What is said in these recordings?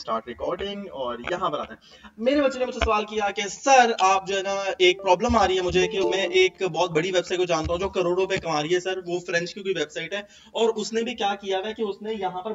Start recording और यहाँ पर आते हैं। मेरे बच्चे ने मुझसे सवाल किया कि सर आप जो है ना, एक प्रॉब्लम आ रही है मुझे कि मैं एक बहुत बड़ी वेबसाइट को जानता हूँ जो करोड़ों रुपए कमा रही है सर, वो फ्रेंच की कोई वेबसाइट है और उसने भी क्या किया हुआ है कि उसने यहाँ पर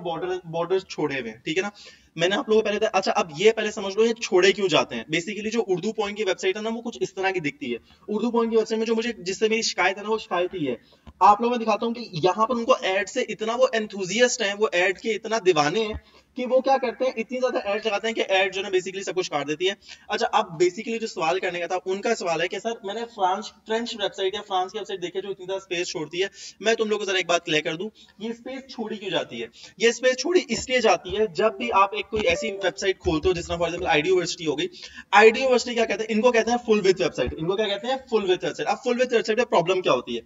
बॉर्डर छोड़े हुए हैं, ठीक है ना। मैंने आप लोगों को पहले अच्छा अब ये पहले समझ लो ये छोड़े क्यों जाते हैं। बेसिकली जो उर्दू पॉइंट की वेबसाइट है ना वो कुछ इस तरह की दिखती है। उर्दू पॉइंट की वेबसाइट में जो मुझे जिससे मेरी शिकायत है ना वो शिकायत ही है। आप लोगों को दिखाता हूँ कि यहाँ पर उनको एड से इतना वो एंथुजियस्ट हैं, वो एड के इतना दीवाने हैं कि वो क्या करते हैं, इतनी ज्यादा एड लगाते हैं कि एड जो है बेसिकली सब कुछ काट देती है। अच्छा अब बेसिकली जो सवाल करने का था उनका सवाल है कि सर मैंने फ्रेंच वेबसाइट या फ्रांस की वेबसाइट देखी जो इतनी ज्यादा स्पेस छोड़ती है। मैं तुम लोगों को जरा एक बात क्लियर कर दूं, ये स्पेस छोड़ी क्यों जाती है। ये स्पेस छोड़ी इसलिए जाती है जब भी आप एक कोई ऐसी वेबसाइट खोलते हो जिस तरह फॉर एग्जांपल आईडी यूनिवर्सिटी हो गई। आईडी यूनिवर्सिटी क्या कहते हैं, इनको कहते हैं फुल विथ वेबसाइट। इनको क्या कहते हैं, फुल विथ वेबसाइट। अब फुल विथ वेबसाइट में प्रॉब्लम क्या होती है,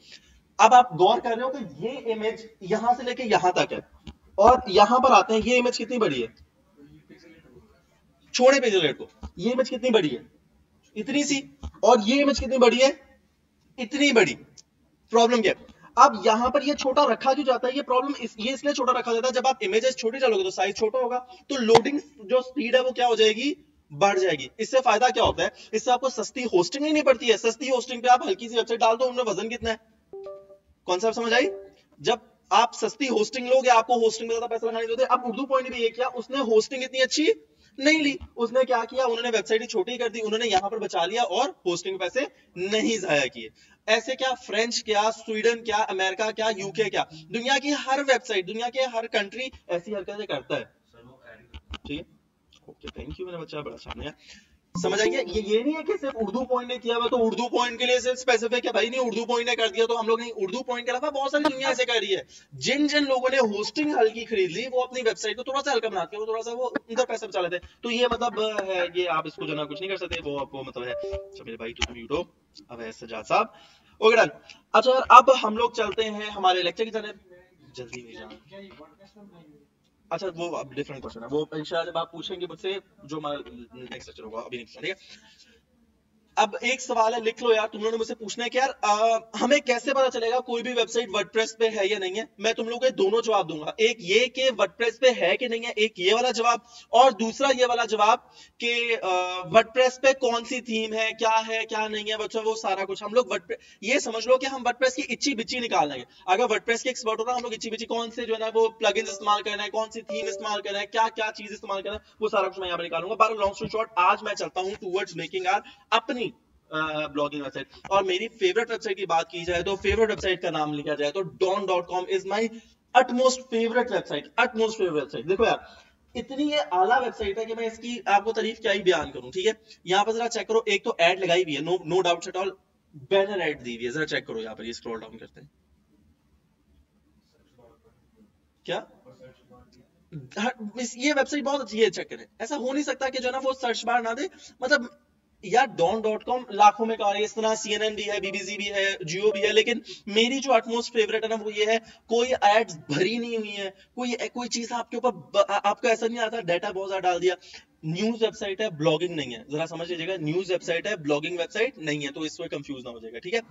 अब आप गौर कर रहे हो कि ये इमेज यहां से लेके यहां तक है और यहां पर आते हैं, ये इमेज कितनी बड़ी है, छोड़े पेज रेट को, ये इमेज कितनी बड़ी है, इतनी सी, और ये इमेज कितनी बड़ी है, इतनी बड़ी। प्रॉब्लम क्या है, अब यहां पर ये छोटा रखा क्यों जाता है, ये प्रॉब्लम ये इसलिए छोटा रखा जाता है जब आप इमेजेस छोटी डालोगे तो साइज छोटा होगा, तो लोडिंग जो स्पीड है वो क्या हो जाएगी, बढ़ जाएगी। इससे फायदा क्या होता है, इससे आपको सस्ती होस्टिंग नहीं पड़ती है। सस्ती होस्टिंग पे आप हल्की सी वेबसाइट डाल दो, उनमें वजन कितना है, कॉन्सेप्ट समझ आई। जब आप सस्ती होस्टिंग लोगे आपको होस्टिंग में ज्यादा पैसा लगाने होते। अब उर्दू पॉइंट भी ये किया, उसने होस्टिंग इतनी अच्छी नहीं ली, उसने क्या किया, उन्होंने वेबसाइट ही छोटी कर दी, उन्होंने यहां पर बचा लिया और होस्टिंग पैसे नहीं जाया किए। ऐसे क्या फ्रेंच क्या, स्वीडन क्या, अमेरिका क्या, यूके क्या, दुनिया की हर वेबसाइट, दुनिया के हर कंट्री ऐसी हरकतें करता है। ठीक है, ओके थैंक यू मेरा बच्चा, बड़ा सामने है। समझ आइए, ये नहीं है कि सिर्फ उर्दू पॉइंट ने किया हुआ तो उर्दू पॉइंट के लिए सिर्फ स्पेसिफिक है, भाई नहीं उर्दू पॉइंट ने कर दिया तो हम लोग नहीं। उर्दू पॉइंट के अलावा बहुत सारी दुनिया ऐसे कर रही है। जिन जिन लोगों ने होस्टिंग हल्की खरीद ली वो अपनी वेबसाइट को थोड़ा सा हल्का बनाते हैं, वो थोड़ा सा वो उनका पैसा बचा लेते हैं। तो ये मतलब है, ये आप इसको जो ना कुछ नहीं कर सकते, वो मतलब है। अच्छा मेरे भाई तो म्यूट हो, अब है सजाद साहब, ओके डन। अच्छा अब हम लोग चलते हैं हमारे लेक्चर की तरफ, जल्दी में जाना। अच्छा वो अब डिफरेंट क्वेश्चन है, वो इंशाल्लाह जब आप पूछेंगे मुझसे जो हमारा नेक्स्ट लेक्चर होगा, अभी नेक्स्ट, ठीक है। अब एक सवाल है, लिख लो यार, तुम लोगों ने मुझसे पूछना है कि यार हमें कैसे पता चलेगा कोई भी वेबसाइट वर्डप्रेस पे है या नहीं है। मैं तुम लोगों को दोनों जवाब दूंगा, एक ये कि वर्डप्रेस पे है कि नहीं है, एक ये वाला जवाब, और दूसरा ये वाला जवाब कि वर्डप्रेस पे कौन सी थीम है, क्या नहीं है, बच्चों वो सारा कुछ हम लोग वर्डप्रेस, ये समझ लो कि हम वर्डप्रेस की इच्ची बिच्ची निकाल लेंगे। अगर वर्डप्रेस के एक्सपर्ट हो ना, हम लोग इच्ची बिच्ची कौन से जो है ना वो प्लगइन्स इस्तेमाल करना है, कौन सी थीम इस्तेमाल करना है, क्या क्या चीज इस्तेमाल करना है, वो सारा कुछ मैं यहाँ पर निकालूंगा। पर लॉन्ग स्टोरी शॉर्ट, आज मैं चलता हूँ टूवर्ड्स मेकिंग आर अपनी ब्लॉगिंग वेबसाइट। और मेरी फेवरेट वेबसाइट की बात की जाए तो फेवरेट वेबसाइट का नाम लिखा जाए तो don.com is my utmost favourite website, utmost favourite website. देखो यार इतनी ये आला वेबसाइट है कि मैं इसकी आपको तारीफ क्या ही बयान करूं, ठीक है। यहाँ पर जरा चेक करो, एक तो ऐड लगाई हुई है, no doubt at all, banner ad दी हुई है, जरा चेक करो यहाँ पर, ये स्क्रॉल डाउन करते हैं, क्या ये वेबसाइट बहुत अच्छी है, चेक करें। ऐसा हो नहीं सकता कि जो है ना वो सर्च बार ना दे, मतलब यार don.com लाखों में कार है, इस तरह CNN भी है, BBC भी है, जियो भी है, लेकिन मेरी जो अटमोस्ट फेवरेट है ना वो ये है, कोई एड्स भरी नहीं हुई है, कोई चीज आपके ऊपर आपको ऐसा नहीं आता डाटा बहुत ज्यादा डाल दिया। न्यूज वेबसाइट है, ब्लॉगिंग नहीं है, जरा समझ लीजिएगा, न्यूज वेबसाइट है, ब्लॉगिंग वेबसाइट नहीं है, तो इसमें कंफ्यूज ना हो जाएगा, ठीक है।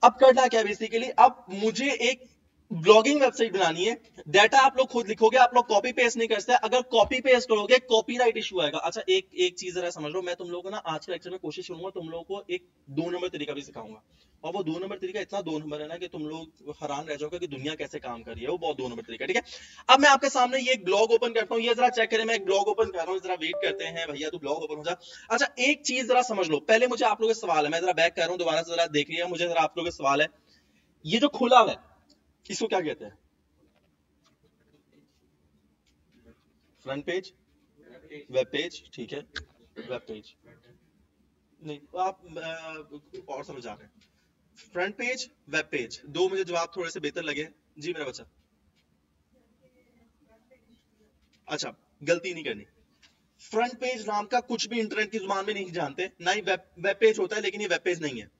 अब करना क्या बेसिकली, अब मुझे एक ब्लॉगिंग वेबसाइट बनानी है, डाटा आप लोग खुद लिखोगे, आप लोग कॉपी पेस्ट नहीं कर सकते, अगर कॉपी पेस्ट करोगे कॉपीराइट इशू आएगा। अच्छा एक चीज जरा समझ लो, मैं तुम लोगों को ना आज के लेक्चर में कोशिश करूंगा तुम लोगों को एक 2 नंबर तरीका भी सिखाऊंगा, और वो 2 नंबर तरीका इतना 2 नंबर है ना कि तुम लोग हैरान रह जाओगे कि दुनिया कैसे काम कर रही है, वो बहुत 2 नंबर तरीका, ठीक है। अब मैं आपके सामने ये एक ब्लॉग ओपन करता हूँ, ये जरा चेक करें, मैं एक ब्लॉग ओपन कर रहा हूँ, जरा वेट करते हैं भैया, तू ब्लॉग ओपन हो जा। अच्छा एक चीज जरा समझ लो, पहले मुझे आप लोगों के सवाल है, मैं जरा बैक कर रहा हूँ, दोबारा से जरा देख लिया, मुझे जरा आप लोगों के सवाल है। ये जो खुला है इसको क्या कहते हैं, फ्रंट पेज, वेब पेज, ठीक है, वेब पेज नहीं, तो आप और समझ आ रहे हैं, फ्रंट पेज वेब पेज, दो मुझे जवाब थोड़े से बेहतर लगे। जी मेरा बच्चा, अच्छा गलती नहीं करनी, फ्रंट पेज नाम का कुछ भी इंटरनेट की जुबान में नहीं जानते, ना ही वेब पेज होता है, लेकिन ये वेब पेज नहीं है,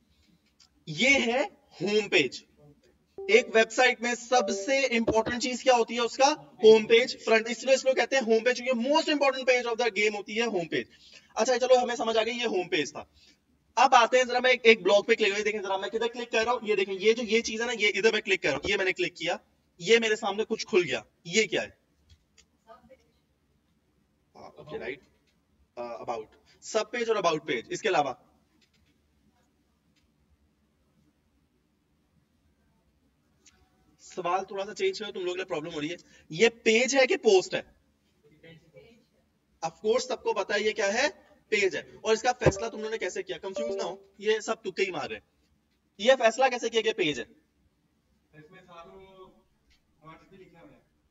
ये है होम पेज। एक वेबसाइट में सबसे इंपॉर्टेंट चीज क्या होती है, उसका होम पेज, फ्रंट, इसलिए इसको कहते हैं होम पेज, क्योंकि most important page of the game होती है होम पेज। अच्छा चलो हमें समझ आ गई, ये होम पेज था। अब आते हैं जरा, मैं एक ब्लॉग पे क्लिक, देखें जरा मैं किधर क्लिक कर रहा हूँ, ये देखें, ये जो ये चीज है ना, ये इधर मैं क्लिक कर रहा हूँ, ये मैंने क्लिक किया, ये मेरे सामने कुछ खुल गया, ये क्या है, राइट, अबाउट, सब पेज और अबाउट पेज, इसके अलावा सवाल थोड़ा सा चेंज करो, तुम लोग के लिए प्रॉब्लम हो रही है। ये पेज है कि पोस्ट है? ऑफ कोर्स सबको पता है ये क्या है, पेज है। और इसका फैसला तुम लोगों ने कैसे किया, कंफ्यूज ना हो, ये सब तुक्के ही मार रहे हैं। ये फैसला कैसे किया कि पेज है?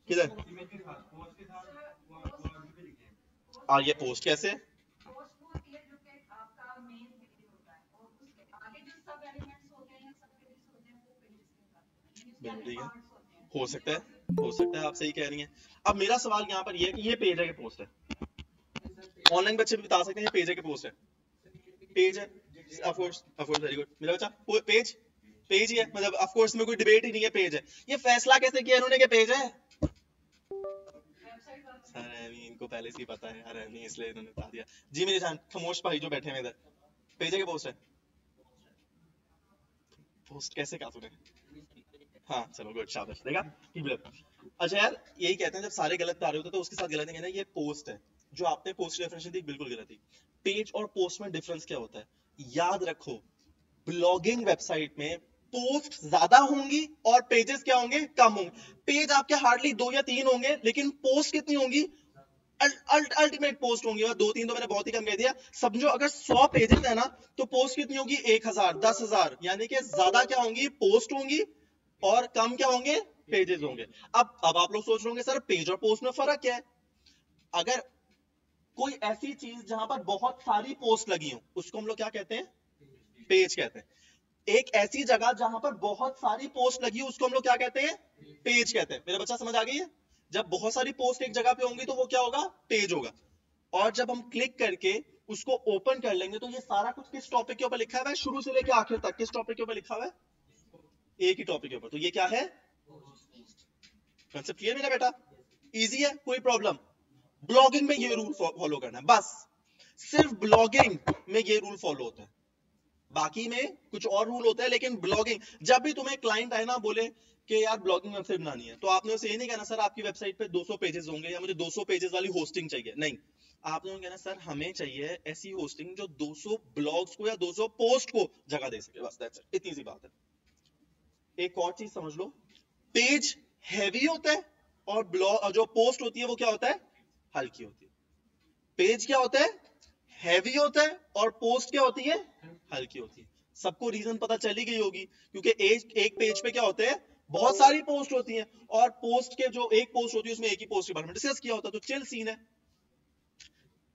किधर? और ये पोस्ट कैसे है? ठीक है, हो सकता है, हो सकता है आप सही कह रही हैं। अब मेरा सवाल यहाँ पर ये है कि ये पेज है कि पोस्ट है? ऑनलाइन बच्चे भी बता सकते हैं ये पेज है कि पोस्ट है? पेज है, ऑफ कोर्स, वेरी गुड मेरा बच्चा, पेज, पेज ही है, मतलब ऑफ कोर्स में कोई डिबेट ही नहीं है, पेज है। ये फैसला कैसे किया इन्होंने कि पेज है? सर इनको पहले से ही पता है यार, नहीं इसलिए इन्होंने बता दिया। जी मेरी जान, खामोश भाई जो बैठे हैं इधर, पेज है कि पोस्ट है? पोस्ट कैसे कहा तूने? हाँ चलो गुड, शाबाश, देखा। अच्छा यार, यही कहते हैं जब सारे गलत बता रहे होते तो उसके साथ गलत नहीं कहना, ये पोस्ट है। जो आपने पोस्ट डेफिनेशन दी बिल्कुल गलत थी। पेज और पोस्ट में डिफरेंस क्या होता है, याद रखो। ब्लॉगिंग वेबसाइट में पोस्ट ज्यादा होंगी और पेजेस क्या होंगे, कम होंगे। पेज आपके हार्डली 2 या 3 होंगे, लेकिन पोस्ट कितनी होंगी, अल्टीमेट पोस्ट होंगी। और 2-3 तो मैंने बहुत ही कम कह दिया। समझो अगर 100 पेजेस है ना, तो पोस्ट कितनी होगी, 1000, 10,000, यानी कि ज्यादा क्या होंगी, पोस्ट होंगी, और कम क्या होंगे, पेजेस होंगे। अब आप लोग सोच रहे होंगे सर पेज और पोस्ट में फर्क क्या है? अगर कोई ऐसी चीज जहां पर बहुत सारी पोस्ट लगी हो, उसको हम लोग क्या कहते हैं, पेज कहते हैं। एक ऐसी जगह जहां पर बहुत सारी पोस्ट लगी हो, उसको हम लोग क्या कहते हैं, पेज कहते हैं। मेरा बच्चा समझ आ गई है? जब बहुत सारी पोस्ट एक जगह पे होंगी तो वो क्या होगा, पेज होगा। और जब हम क्लिक करके उसको ओपन कर लेंगे तो ये सारा कुछ किस टॉपिक के ऊपर लिखा हुआ है, शुरू से लेकर आखिर तक किस टॉपिक के ऊपर लिखा हुआ है, एक ही टॉपिक के ऊपर। तो ये क्या है, कंसेप्ट क्लियर मेरा बेटा, इजी है, कोई प्रॉब्लम? ब्लॉगिंग में ये रूल फॉलो करना है बस, सिर्फ ब्लॉगिंग में ये रूल फॉलो होता है, बाकी में कुछ और रूल होता है। लेकिन ब्लॉगिंग, जब भी तुम्हें क्लाइंट आए ना बोले कि यार ब्लॉगिंग वेबसाइट बनानी है, तो आपने उसे ये नहीं कहना सर आपकी वेबसाइट पे 200 पेजेस होंगे या मुझे 200 पेजेस वाली होस्टिंग चाहिए, नहीं। आपने कहना सर हमें चाहिए ऐसी होस्टिंग जो 200 ब्लॉग्स को या 200 पोस्ट को जगह दे सके, बस दैट्स इट, इतनी सी बात है। एक और चीज समझ लो, पेज हैवी होता है और ब्लॉग जो पोस्ट होती है वो क्या होता है, हल्की होती है। पेज क्या होता है, हैवी होता है, और पोस्ट क्या होती है, हल्की होती है। सबको रीजन पता चली गई होगी, क्योंकि एक पेज पे क्या होते हैं, बहुत सारी पोस्ट होती हैं, और पोस्ट के जो एक पोस्ट होती है उसमें एक ही पोस्ट के बारे में डिस्कस किया होता है, तो चिल सीन है।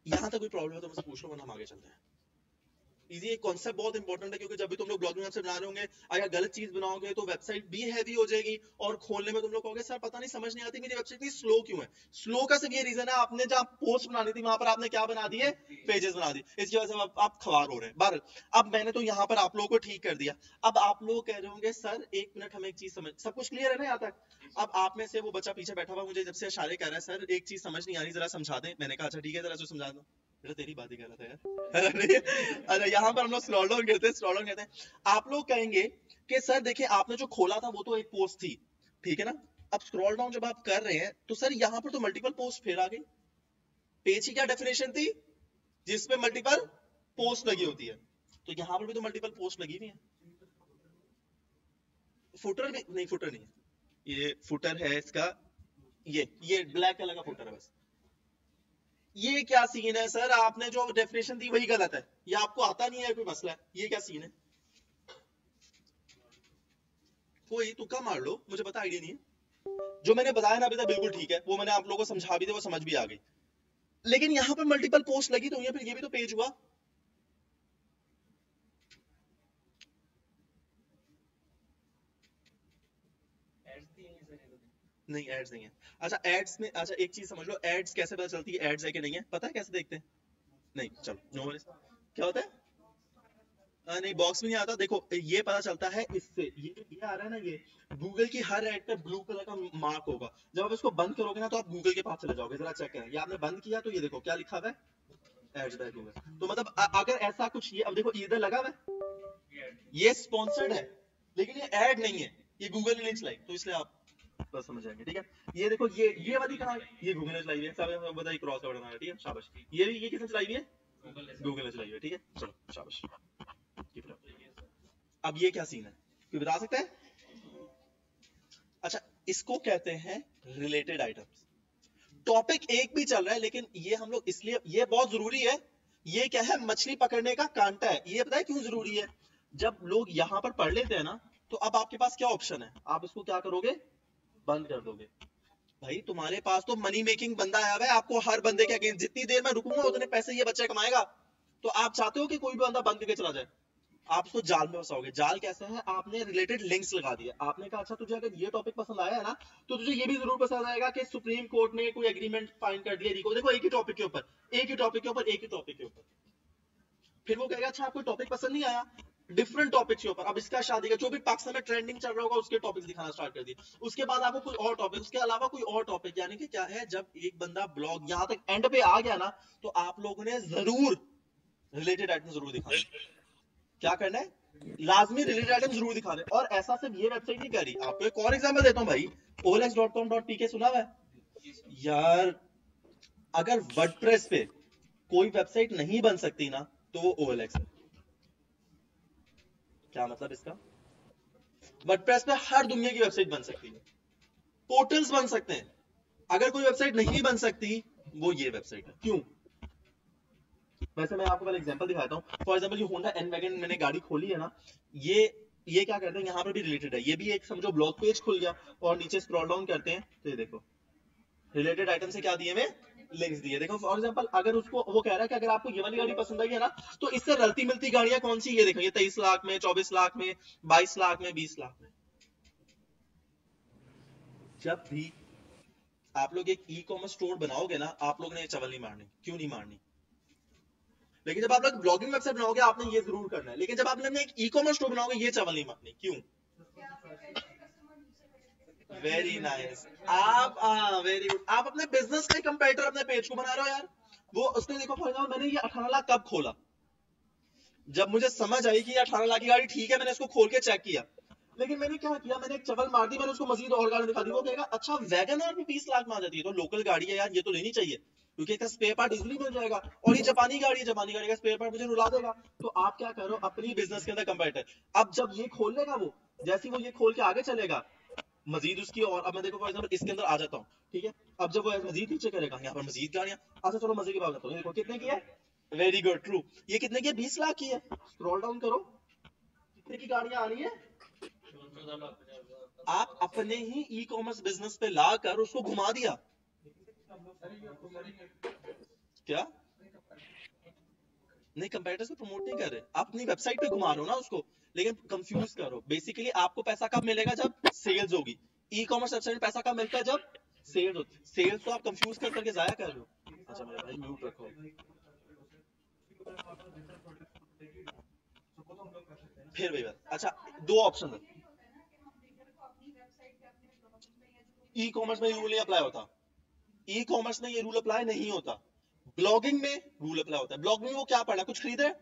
यहां तक कोई प्रॉब्लम है तो मुझसे पूछ लो, वरना हम आगे चलते हैं। इजी, एक कॉन्सेप्ट बहुत इंपॉर्टेंट है, क्योंकि जब भी तुम लोग ब्लॉगिंग वेबसाइट बना रहे होंगे, अगर गलत चीज बनाओगे तो वेबसाइट भी हैवी हो जाएगी, और खोलने में तुम लोग कहोगे सर पता नहीं, समझ नहीं आती मेरी वेबसाइट इतनी स्लो क्यों है। स्लो का सिर्फ ये रीजन है, आपने जहां पोस्ट बनानी थी वहां पर आपने क्या बना दिए, पेजेस बना दिए, इसकी वजह से आप खवार हो रहे हैं। बहरहाल, अब मैंने तो यहाँ पर आप लोगों को ठीक कर दिया। अब आप लोग कह रहे होंगे सर एक मिनट, हमें एक चीज समझ, सब कुछ क्लियर है ना यहाँ तक? अब आप में से वो बच्चा पीछे बैठा हुआ मुझे जब से इशारे कर रहा है, सर एक चीज समझ नहीं आ रही, जरा समझा दें। मैंने कहा अच्छा ठीक है, जरा समझा दो। तेरी बात ही कर रहा था यार। अच्छा यहाँ पर हम लोग स्क्रॉल डाउन करते हैं। आप लोग कहेंगे कि सर देखिए आपने जो खोला था वो तो एक पोस्ट थी, ठीक है ना। अब स्क्रॉल डाउन जब आप कर रहे हैं तो सर यहाँ पर तो मल्टीपल पोस्ट फिर आ गई। पेज की क्या डेफिनेशन थी, जिसमें मल्टीपल पोस्ट लगी होती है, तो यहाँ पर भी तो मल्टीपल पोस्ट लगी हुई है। फुटर भी नहीं, फुटर नहीं है, ये फुटर है इसका, ये ब्लैक कलर का फुटर है बस। ये क्या सीन है सर, आपने जो डेफिनेशन दी वही गलत है, ये आपको आता नहीं है, कोई मसला है, ये क्या सीन है? कोई तुक्का मार लो, मुझे पता आइडिया नहीं है। जो मैंने बताया ना अभी तक बिल्कुल ठीक है, वो मैंने आप लोगों को समझा भी दिया, वो समझ भी आ गई। लेकिन यहाँ पर मल्टीपल पोस्ट लगी तो फिर ये भी तो पेज हुआ। नहीं एड्स नहीं है। अच्छा एड्स में, अच्छा एक चीज समझ लो, एड्स कैसे पता चलती है एड्स है कि नहीं है, पता है कैसे देखते हैं? नहीं चलो नो वरीज। क्या होता है? नहीं बॉक्स में नहीं आता, देखो ये पता चलता है इससे, ये आ रहा है ना, ये गूगल की हर ऐड पे ब्लू कलर का मार्क होगा। जब आप इसको बंद करोगे ना तो आप गूगल के पास चले जाओगे, जरा चेक करें। ये आपने बंद किया तो ये देखो क्या लिखा हुआ है, एड्स बैक गूगल। तो मतलब अगर ऐसा कुछ, ये अब देखो इधर लगा हुआ है, ये स्पॉन्सर्ड है, लेकिन ये ऐड नहीं है, ये गूगल ने नहीं चलाई, तो इसलिए आप बस समझ जाएंगे, ठीक है। ये देखो, ये वाली कहाँ है, ये गूगल ने चलाई हुई है, सब बताइए क्रॉस का बनाना है, ठीक है, शाबाश। ये किसने चलाई हुई है, गूगल ने चलाई हुई है, ठीक है, चलो शाबाश। अब ये क्या सीन है, कोई बता सकता है? अच्छा, इसको कहते हैं रिलेटेड आइटम्स। टॉपिक एक भी चल रहा है, लेकिन ये हम लोग इसलिए, ये बहुत जरूरी है। ये क्या है, मछली पकड़ने का कांटा है। ये पता है क्यों जरूरी है? जब लोग यहां पर पढ़ लेते हैं ना, तो अब आपके पास क्या ऑप्शन है, आप इसको क्या करोगे, बंद कर दोगे। भाई तुम्हारे पास तो मनी मेकिंग बंदा आया हुआ है, आपको हर बंदे के अगेंस्ट जितनी देर में रुकूंगा उतने पैसे ये बच्चा कमाएगा। तो आप चाहते हो कि कोई भी बंदा बंद करके चला जाए? आप उसको जाल में फंसाओगे। जाल कैसे है, आपने रिलेटेड लिंक्स लगा दिए। आपने कहा अच्छा तुझे अगर ये टॉपिक पसंद आया है ना, तो तुझे ये भी जरूर पसंद आएगा कि सुप्रीम कोर्ट ने कोई एग्रीमेंट फाइन कर दिया रिको। देखो, एक ही टॉपिक के ऊपर, एक ही टॉपिक के ऊपर, एक ही टॉपिक के ऊपर। फिर वो कहेगा अच्छा आपको टॉपिक पसंद नहीं आया, डिफरेंट टॉपिक के ऊपर। अब इसका शादी का जो भी पाकिस्तान में ट्रेंडिंग चल रहा होगा उसके टॉपिक्स दिखाना स्टार्ट कर दिए। उसके बाद आपको कोई और टॉपिक, उसके अलावा कोई और टॉपिक। यानी कि क्या है, जब एक बंदा ब्लॉग यहां तक एंड पे आ गया ना, तो आप लोगों ने जरूर रिलेटेड आइटम जरूर दिखाना। क्या करना है, लाजमी रिलेटेड आइटम जरूर दिखा दे। और ऐसा सिर्फ ये वेबसाइट नहीं कर रही। आपको एक और एग्जांपल देता हूं भाई, olx.com.pk सुना हुआ है यार? अगर वर्डप्रेस पे कोई वेबसाइट नहीं बन सकती ना, तो वो OLX है। क्या मतलब इसका? वर्डप्रेस पे हर दुनिया की वेबसाइट बन सकती है, पोर्टल्स बन सकते हैं। अगर कोई वेबसाइट नहीं बन सकती, वो ये वेबसाइट है। क्यों? वैसे मैं आपको पहले एग्जांपल दिखाता हूं। फॉर एग्जांपल, ये होंडा एन वैगन मैंने गाड़ी खोली है ना, ये क्या करते हैं, यहाँ पर भी रिलेटेड है। ये भी एक समझो ब्लॉग पेज खुल गया, और नीचे स्क्रॉल डाउन करते हैं तो ये देखो रिलेटेड आइटम से क्या दिए हुए, लिंक्स दिए। देखो फॉर एग्जांपल, अगर उसको वो कह रहा है कि अगर आपको ये वाली गाड़ी पसंद आई है ना, तो इससे रलती मिलती गाड़ियां कौन सी, ये देखो, ये 23 लाख में, 24 लाख में, 22 लाख में, 20 लाख में। जब भी आप लोग एक ई कॉमर्स स्टोर बनाओगे ना, आप लोग ने ये चवल नहीं मारनी। क्यों नहीं मारनी? लेकिन जब आप लोग ब्लॉगिंग वेबसाइट बनाओगे, आपने ये जरूर करना है। लेकिन जब आपने एक ई कॉमर्स स्टोर बनाओगे, ये चवल नहीं मारनी। क्यों? Very nice. आप वेरी गुड। आप अपने बिजनेस का कंपेटिटर अपने पेज को बना रहे हो यार। वो उसने देखो, फॉर एग्जांपल मैंने ये 18 लाख कब खोला, जब मुझे समझ आई कि ये 18 लाख की गाड़ी ठीक है, मैंने इसको खोल के चेक किया। लेकिन मैंने क्या किया, मैंने एक चवल मार दी, मैंने उसको मजीद और गाड़ी दिखा दी। वो कहेगा अच्छा वैगन आर भी 20 लाख में आ जाती है, तो लोकल गाड़ी है यार, ये तो लेनी चाहिए, क्योंकि इसका स्पेयर पार्ट इजीली मिल जाएगा। और ये जापानी गाड़ी है, जापानी गाड़ी का स्पेयर पार्ट मुझे रुला देगा। तो आप क्या करो, अपनी बिजनेस के अंदर कंपेटिटर। अब जब ये खोल लेगा वो, जैसे वो ये खोल के आगे चलेगा, मजीद उसकी। और अब मैं देखो फॉर एग्जांपल इसके अंदर आ जाता हूँ, ठीक है। अब जब वो मजीद नीचे करेगा, यहाँ पर मजीद गाड़ियां। अच्छा चलो मजे की बात करता हूँ, देखो कितने की है, वेरी गुड ट्रू, ये कितने की है, 20 लाख की है। स्क्रॉल डाउन करो, कितने की गाड़ियां आ रही है। आप अपने ही ई कॉमर्स बिजनेस पे लाकर उसको घुमा दिया। क्या नहीं, कंपेटिटर्स को प्रमोट नहीं कर रहे, आप अपनी वेबसाइट पे घुमा रहे हो ना उसको। लेकिन कंफ्यूज करो, बेसिकली आपको पैसा कब मिलेगा, जब सेल्स होगी। ई कॉमर्स वेबसाइट में पैसा कब मिलता है, जब सेल्स होती। सेल्स तो आप कंफ्यूज कर करके जाया कर रहे हो। अच्छा मेरे भाई म्यूट रखो। फिर वही बात। अच्छा, दो ऑप्शन है। ई कॉमर्स में रूल नहीं अप्लाई होता। ई कॉमर्स में ये रूल अप्लाई नहीं होता। ब्लॉगिंग में रूल अप्लाई होता है। ब्लॉगिंग में वो क्या पढ़ा, कुछ खरीद रहे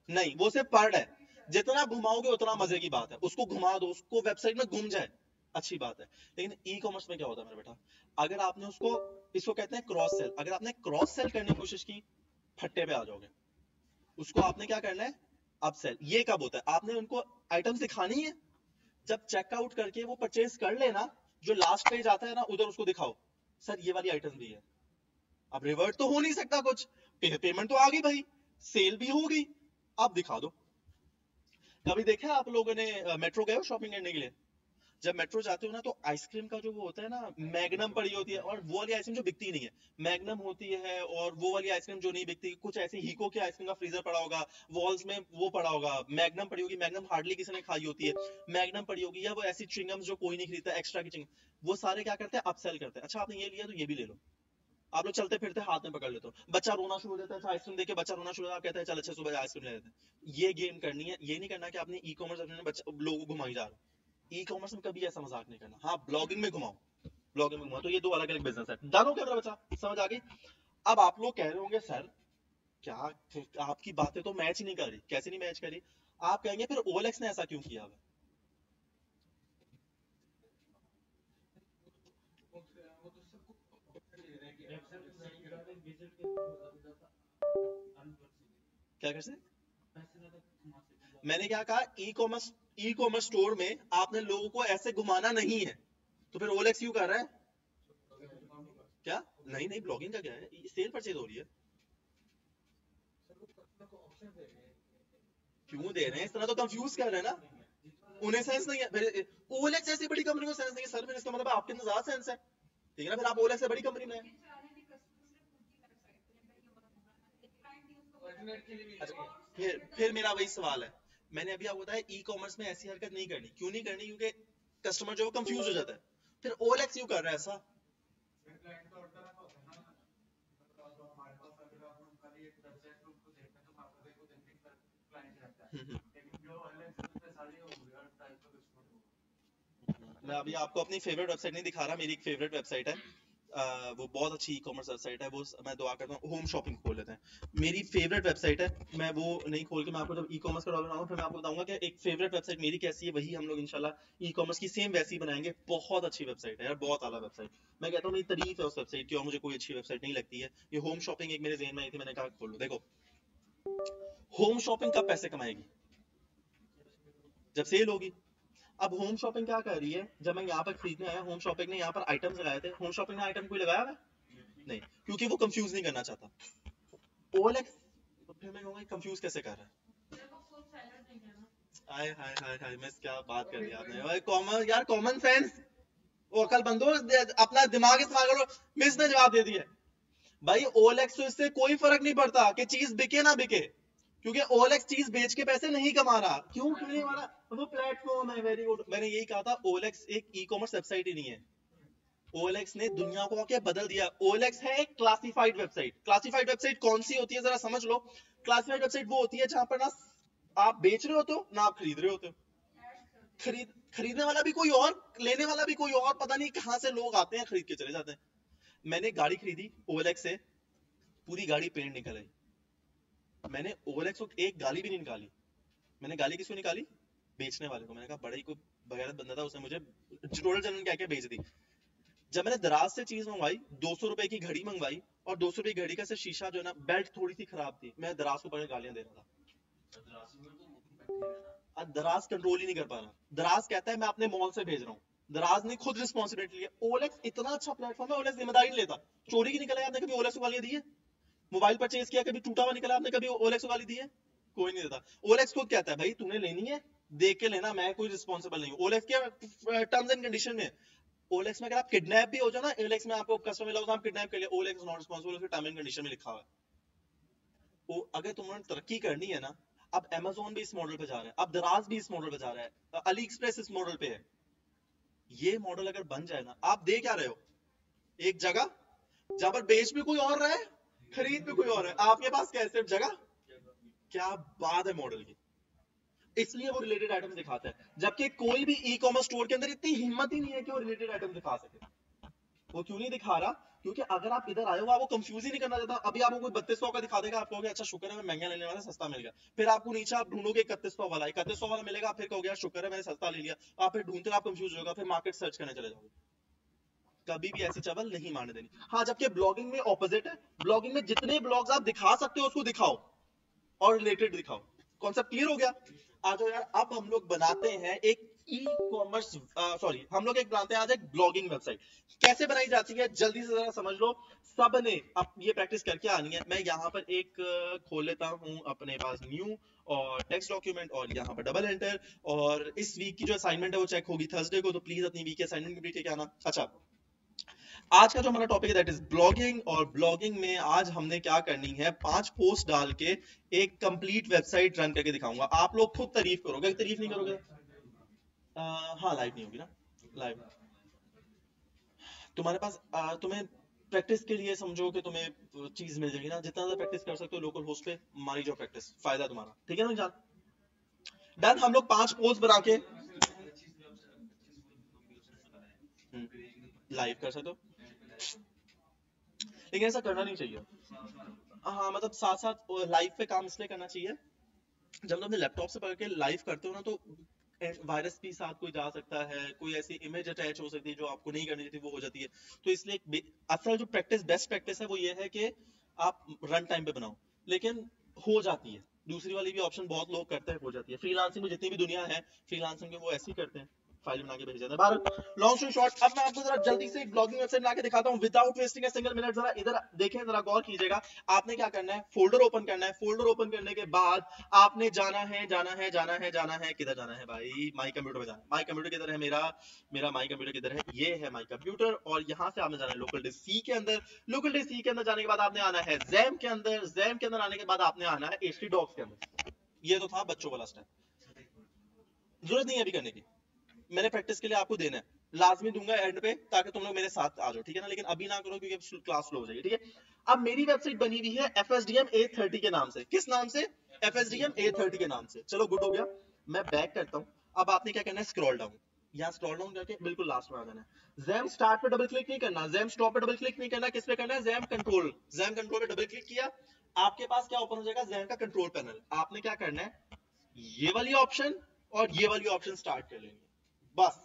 नहीं, वो सिर्फ पढ़ रहा है। जितना घुमाओगे उतना मजे की बात है। उसको घुमा दो, उसको वेबसाइट में घूम जाए, अच्छी बात है। लेकिन ई कॉमर्स में क्या होता है मेरे बेटा, अगर आपने उसको, इसको कहते हैं क्रॉस सेल, अगर आपने क्रॉस सेल करने की कोशिश की, फट्टे पे आ जाओगे। उसको आपने क्या करना है, अब सेल। ये कब होता है, आपने उनको आइटम्स दिखानी है, जब चेकआउट करके वो परचेज कर लेना, जो लास्ट पेज आता है ना, उधर उसको दिखाओ, सर ये वाली आइटम भी है। अब रिवर्ट तो हो नहीं सकता कुछ, पेमेंट तो आ गई भाई, सेल भी हो गई, अब दिखा दो। कभी देखा है आप लोगों ने, मेट्रो गए हो शॉपिंग करने के लिए? जब मेट्रो जाते हो ना, तो आइसक्रीम का जो वो होता है ना, मैग्नम पड़ी होती है, और वो वाली आइसक्रीम जो बिकती नहीं है, मैग्नम होती है। और वो वाली आइसक्रीम जो नहीं बिकती, कुछ ऐसी हीको की आइसक्रीम का फ्रीजर पड़ा होगा, वॉल्स में वो पड़ा होगा, मैग्नम पड़ी होगी। मैग्नम हार्डली किसी ने खाई होती है, मैग्नम पड़ी होगी। या वो ऐसी च्युइंगम्स जो कोई नहीं खरीदता, एक्स्ट्रा की च्युइंगम, वो सारे क्या करते हैं, अपसेल करते हैं। अच्छा आपने ये लिया तो ये भी ले लो। आप लोग चलते फिरते हाथ में पकड़ लेते हो, बच्चा रोना शुरू हो जाता है, अच्छा आइसक्रीम देके बच्चा रोना शुरू हो जाता है, आप कहते हैं चल अच्छा सुबह आइसक्रीम ले लेते हैं। ये गेम करनी है। ये नहीं करना कि आपने ई कॉमर्स अपने बच्चा लोगों को घुमाई जा रहा है। ई कॉमर्स में कभी ऐसा मजाक नहीं करना। हाँ ब्लॉगिंग में घुमाओ, ब्लॉगिंग में घुमाओ। तो ये दो अलग अलग बिजनेस है। जानो क्या मेरा बच्चा, समझ आ गई? अब आप लोग कह रहे होंगे सर क्या, आपकी बातें तो मैच ही नहीं कर रही। कैसे नहीं मैच करी? आप कहेंगे फिर OLX ने ऐसा क्यों किया? क्या कर सकते? मैंने क्या कहा, ई कॉमर्स स्टोर में आपने लोगों को ऐसे घुमाना नहीं है, तो फिर OLX क्यों कर रहा है? क्या नहीं नहीं, ब्लॉगिंग का क्या है, सेल परचेज हो रही है। क्यों दे रहे हैं इस तरह, तो कंफ्यूज कर रहे हैं ना, उन्हें सेंस नहीं है। फिर OLX जैसी बड़ी कंपनी को सेंस नहीं है सर, फिर इसका मतलब आपके अंदर ज्यादा सेंस है, ठीक है ना, फिर आप OLX से बड़ी कंपनी में हैं। अच्छा, फिर मेरा वही सवाल है, मैंने अभी आपको बताया ई कॉमर्स में ऐसी हरकत नहीं करनी। क्यों नहीं करनी? क्योंकि कस्टमर जो कंफ्यूज हो जाता है। फिर OLX क्यों कर रहा है ऐसा? मैं अभी आपको अपनी फेवरेट वेबसाइट नहीं दिखा रहा, मेरी एक फेवरेट वेबसाइट है, वो बहुत अच्छी ई कॉमर्स वेबसाइट है, वो मैं दुआ करता हूँ होम शॉपिंग खोल लेते हैं, मेरी फेवरेट वेबसाइट है। मैं वो नहीं खोल के, मैं आपको जब ई कॉमर्स का टॉपिक बनाऊंगा फिर मैं आपको बताऊंगा कि एक फेवरेट वेबसाइट मेरी कैसी है, वही हम लोग इंशाल्लाह ई कॉमर्स की सेम वैसी बनाएंगे। बहुत अच्छी वेबसाइट है यार, बहुत आला वेबसाइट, मैं कहता हूँ मेरी तारीफ है उस वेबसाइट की, और मुझे कोई अच्छी वेबसाइट नहीं लगती है। ये होम शॉपिंग एक मेरे ज़हन में आई थी, मैंने कहा खोल लो। देखो, होम शॉपिंग कब पैसे कमाएगी? जब सेल होगी। अब होम शॉपिंग क्या कर रही है, जब मैं यहाँ पर खरीदने आया, होम शॉपिंग ने यहाँ पर आइटम्स लगाए थे, होम शॉपिंग ने आइटम कोई लगाया हुआ है? नहीं, क्योंकि वो कंफ्यूज नहीं करना चाहता। OLX फिर मैं कहूँगा कंफ्यूज कैसे कर रहा है? हाय हाय हाय हाय, मिस क्या बात कर दी आपने भाई, कॉमन यार, कॉमन सेंस, वो अकल बंदो, अपना दिमाग इस्तेमाल करो। मिस ने जवाब दे दिया भाई, OLX तो इससे कोई फर्क नहीं पड़ता कि चीज बिके ना बिके, क्योंकि OLX चीज बेच के पैसे नहीं कमा रहा। क्यों नहीं कमा रहा? वो प्लेटफॉर्म है, वेरी गुड, मैंने यही कहा था, OLX एक ई कॉमर्स वेबसाइट ही नहीं है। OLX ने दुनिया को आके बदल दिया। OLX है एक क्लासिफाइड वेबसाइट। क्लासिफाइड वेबसाइट कौन सी होती है जरा समझ लो। क्लासिफाइड वेबसाइट वो होती है जहां पर ना आप बेच रहे होते हो ना आप खरीद रहे होते हो। खरीदने वाला भी कोई और, लेने वाला भी कोई और, पता नहीं कहां से लोग आते हैं खरीद के चले जाते हैं। मैंने गाड़ी खरीदी OLX से, पूरी गाड़ी पेंट निकल आई। मैंने OLX को एक गाली भी नहीं निकाली। मैंने गाली किसको निकाली? बेचने वाले को। मैंने कहा बड़ा ही कोई बगैरत बंदा था, उसने मुझे टोटल जनरल क्या क्या बेच दी। जब मैंने दराज से चीज मंगवाई, 200 रुपए की घड़ी मंगवाई, और 200 रुपए की घड़ी का सिर्फ शीशा जो है ना, बेल्ट थोड़ी सी खराब थी, मैं दराज को बड़े गालियां दे रहा था। अब दराज कंट्रोल ही नहीं कर पा रहा। दराज कहता है मैं अपने मॉल से भेज रहा हूँ, दराज ने खुद रिस्पॉन्सिबिलिटी लिया। OLX इतना अच्छा प्लेटफॉर्म है, OLX जिम्मेदारी नहीं लेता। चोरी की निकला है, आपने कभी OLX को गालियां दी है? मोबाइल परचेज किया, कभी टूटा हुआ निकला, आपने कभी OLX को गाली दी है? कोई नहीं देता। OLX खुद कहता है भाई तूने लेनी है देख के लेना, मैं कोई रिस्पॉन्सिबल नहीं हूँ। OLX के टर्म्स एंड कंडीशन में, OLX में अगर आप किडनैप भी हो जाओ ना, OLX में आपको कस्टमर मिला हो, आप किडनैप कर लिया, OLX नॉट रिस्पांसिबल, उसके टर्म एंड कंडीशन में लिखा हुआ है। वो अगर तुमने तरक्की करनी है ना, अब Amazon भी इस मॉडल पे जा रहा है, अब दराज भी इस मॉडल पे जा रहा है, अली एक्सप्रेस इस मॉडल पे है। ये मॉडल अगर बन जाए ना, आप दे क्या रहे हो? एक जगह जहां पर बेच भी कोई और रहा है, खरीद भी कोई और है, आपके पास क्या है? सिर्फ जगह। क्या बात है मॉडल की। इसलिए वो रिलेटेड आइटम दिखाता है, जबकि कोई भी ई कॉमर्स स्टोर के अंदर इतनी हिम्मत ही नहीं है कि वो रिलेटेड आइटम दिखा सके। वो क्यों नहीं दिखा रहा? क्योंकि अगर आप इधर आए हो, आपको कंफ्यूज ही नहीं करना चाहता। अभी आपको कोई 3200 का दिखा देगा, आप कहोगे अच्छा शुक्र है मैं महंगा लेने वाला सस्ता मिल गया। फिर आपको नीचे आप ढूंढोगे 3100 वाला, 3100 वाला मिलेगा, फिर कहोगे यार शुक्र है मैंने सस्ता ले लिया। आप फिर ढूंढते आप कंफ्यूज होगा, फिर मार्केट सर्च करने चले जाओगे। कभी भी ऐसी चवल नहीं मारने देनी। हाँ, जबकि ब्लॉगिंग में ऑपोजिट है। ब्लॉगिंग में जितने ब्लॉग्स आप दिखा सकते हो उसको दिखाओ, और रिलेटेड दिखाओ। कॉन्सेप्ट क्लियर हो गया? आ जाओ यार, अब हम लोग बनाते हैं एक ई कॉमर्स, सॉरी, हम लोग एक बनाते हैं आज एक ब्लॉगिंग वेबसाइट। कैसे बनाई जाती है जल्दी से जरा समझ लो। सबने अब ये प्रैक्टिस करके आनी है। मैं यहाँ पर एक खोल लेता हूँ अपने पास न्यू, और टेक्स्ट डॉक्यूमेंट, और यहाँ पर डबल एंटर, और इस वीक की जो असाइनमेंट है वो चेक होगी थर्सडे को, तो प्लीज अपनी वीक की असाइनमेंट कंप्लीट करके आना। अच्छा, आज का जो हमारा टॉपिक है दैट इज ब्लॉगिंग, और ब्लॉगिंग में आज हमने क्या करनी है, 5 पोस्ट डाल के एक कंप्लीट वेबसाइट रन करके दिखाऊंगा। आप लोग खुद तारीफ करोगे, तारीफ नहीं करोगे? हाँ, लाइव नहीं होगी ना, लाइव तुम्हारे पास तुम्हें प्रैक्टिस के लिए समझो कि तुम्हें चीज मिल जाएगी ना, जितना ज्यादा प्रैक्टिस कर सकते हो लोकल होस्ट पे, मारी जाओ प्रैक्टिस, फायदा तुम्हारा, ठीक है ना जान? डन। हम लोग 5 पोस्ट बना के लाइव कर सकते हो, लेकिन ऐसा करना नहीं चाहिए। हाँ, मतलब साथ साथ लाइव पे काम इसलिए करना चाहिए, जब तुम अपने लैपटॉप से पढ़ के लाइव करते हो ना, तो वायरस भी साथ कोई जा सकता है, कोई ऐसी इमेज अटैच हो सकती है जो आपको नहीं करनी चाहिए, वो हो जाती है। तो इसलिए असल जो प्रैक्टिस, बेस्ट प्रैक्टिस है वो ये है कि आप रन टाइम पे बनाओ, लेकिन हो जाती है। दूसरी वाली भी ऑप्शन बहुत लोग करते हैं, हो जाती है। फ्रीलांसिंग में जितनी भी दुनिया है फ्रीलांसिंग में वो ऐसे ही करते हैं, फाइल बना के भेज देते हैं। बाहर लॉन्ग स्टोरी शॉर्ट, अब मैं आपको जरा जल्दी से एक ब्लॉगिंग वेबसाइट बना के दिखाता हूं without wasting a single minute. जरा इधर देखें, जरा गौर कीजिएगा। आपने क्या करना है, फोल्डर ओपन करना है। फोल्डर ओपन करने के बाद आपने जाना है किधर जाना है भाई, माई कंप्यूटर पे जाना है। माई कंप्यूटर किधर है मेरा, माई कंप्यूटर किधर है, ये है माई कंप्यूटर। और यहां से आपने जाना है लोकल डिस्क सी के अंदर। लोकल डिस्क सी के अंदर जाने के बाद आपने आना है जैम के अंदर। जैम के अंदर आने के बाद आपने आना है htdocs के अंदर। ये तो था बच्चों वाला स्टेप, जरूरत नहीं है अभी करने की, मैंने प्रैक्टिस के लिए आपको देना है, लाजमी दूंगा एंड पे ताकि तुम लोग मेरे साथ आ जाओ, ठीक है ना। लेकिन अभी ना करो क्योंकि क्लास स्लो हो जाएगी, ठीक है। अब मेरी वेबसाइट बनी हुई है FSDM A30 के नाम से। किस नाम से? FSDM A30 के नाम से। चलो गुड हो गया, मैं बैक करता हूं। अब आपने क्या करना है, स्क्रॉल डाउन, यहाँ स्क्रॉल डाउन करके बिल्कुल लास्ट में आ जाना है। जैम स्टार्ट पे डबल क्लिक नहीं करना, जैम स्टॉप पे डबल क्लिक नहीं करना, किस पे करना है, जैम कंट्रोल। जैम कंट्रोल पे डबल क्लिक किया, आपके पास क्या ओपन हो जाएगा, जैम का कंट्रोल पैनल। आपने क्या करना है, ये वाली ऑप्शन और ये वाली ऑप्शन स्टार्ट कर लेंगे, बस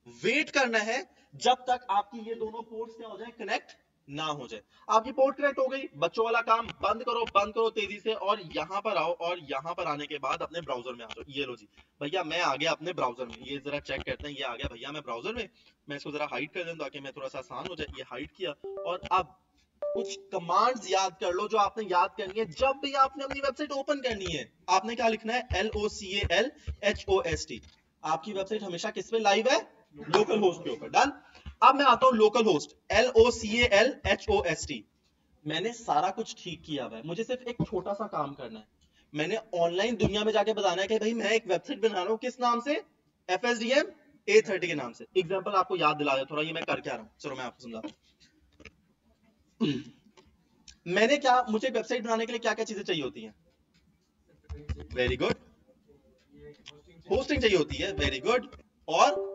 वेट करना है जब तक आपकी ये दोनों पोर्ट्स क्या हो जाए, कनेक्ट ना हो जाए। आपकी पोर्ट कनेक्ट हो गई, बच्चों वाला काम बंद करो तेजी से, और यहां पर आओ, और यहां पर आने के बाद अपने ब्राउजर में आ जाओ। ये लो जी भैया, मैं आ गया अपने ब्राउजर में। ये जरा चेक करते हैं, ये आ गया भैया मैं ब्राउजर में। मैं इसको जरा हाइड कर दूं ताकि मैं थोड़ा सा आसान हो जाए। ये हाइड किया, और अब कुछ कमांड्स याद कर लो जो आपने याद करनी है जब भी आपने अपनी वेबसाइट ओपन करनी है। आपने क्या लिखना है, LOCALHOST। आपकी वेबसाइट हमेशा किस पे लाइव है, लोकल होस्ट के ऊपर। डन। अब मैं आता हूं लोकल होस्ट, LOCALHOST। मैंने सारा कुछ ठीक किया हुआ है, मुझे सिर्फ एक छोटा सा काम करना है। मैंने ऑनलाइन दुनिया में जाके बताना है कि भाई मैं एक वेबसाइट बना रहा हूं, किस नाम से, FSDM A30 के नाम से। एग्जांपल आपको याद दिला दे थोड़ा, ये मैं कर क्या रहा हूं, चलो मैं आपको समझाता हूं। मैंने क्या, मुझे वेबसाइट बनाने के लिए क्या क्या चीजें चाहिए होती हैं, वेरी गुड, होस्टिंग चाहिए होती है, वेरी गुड, और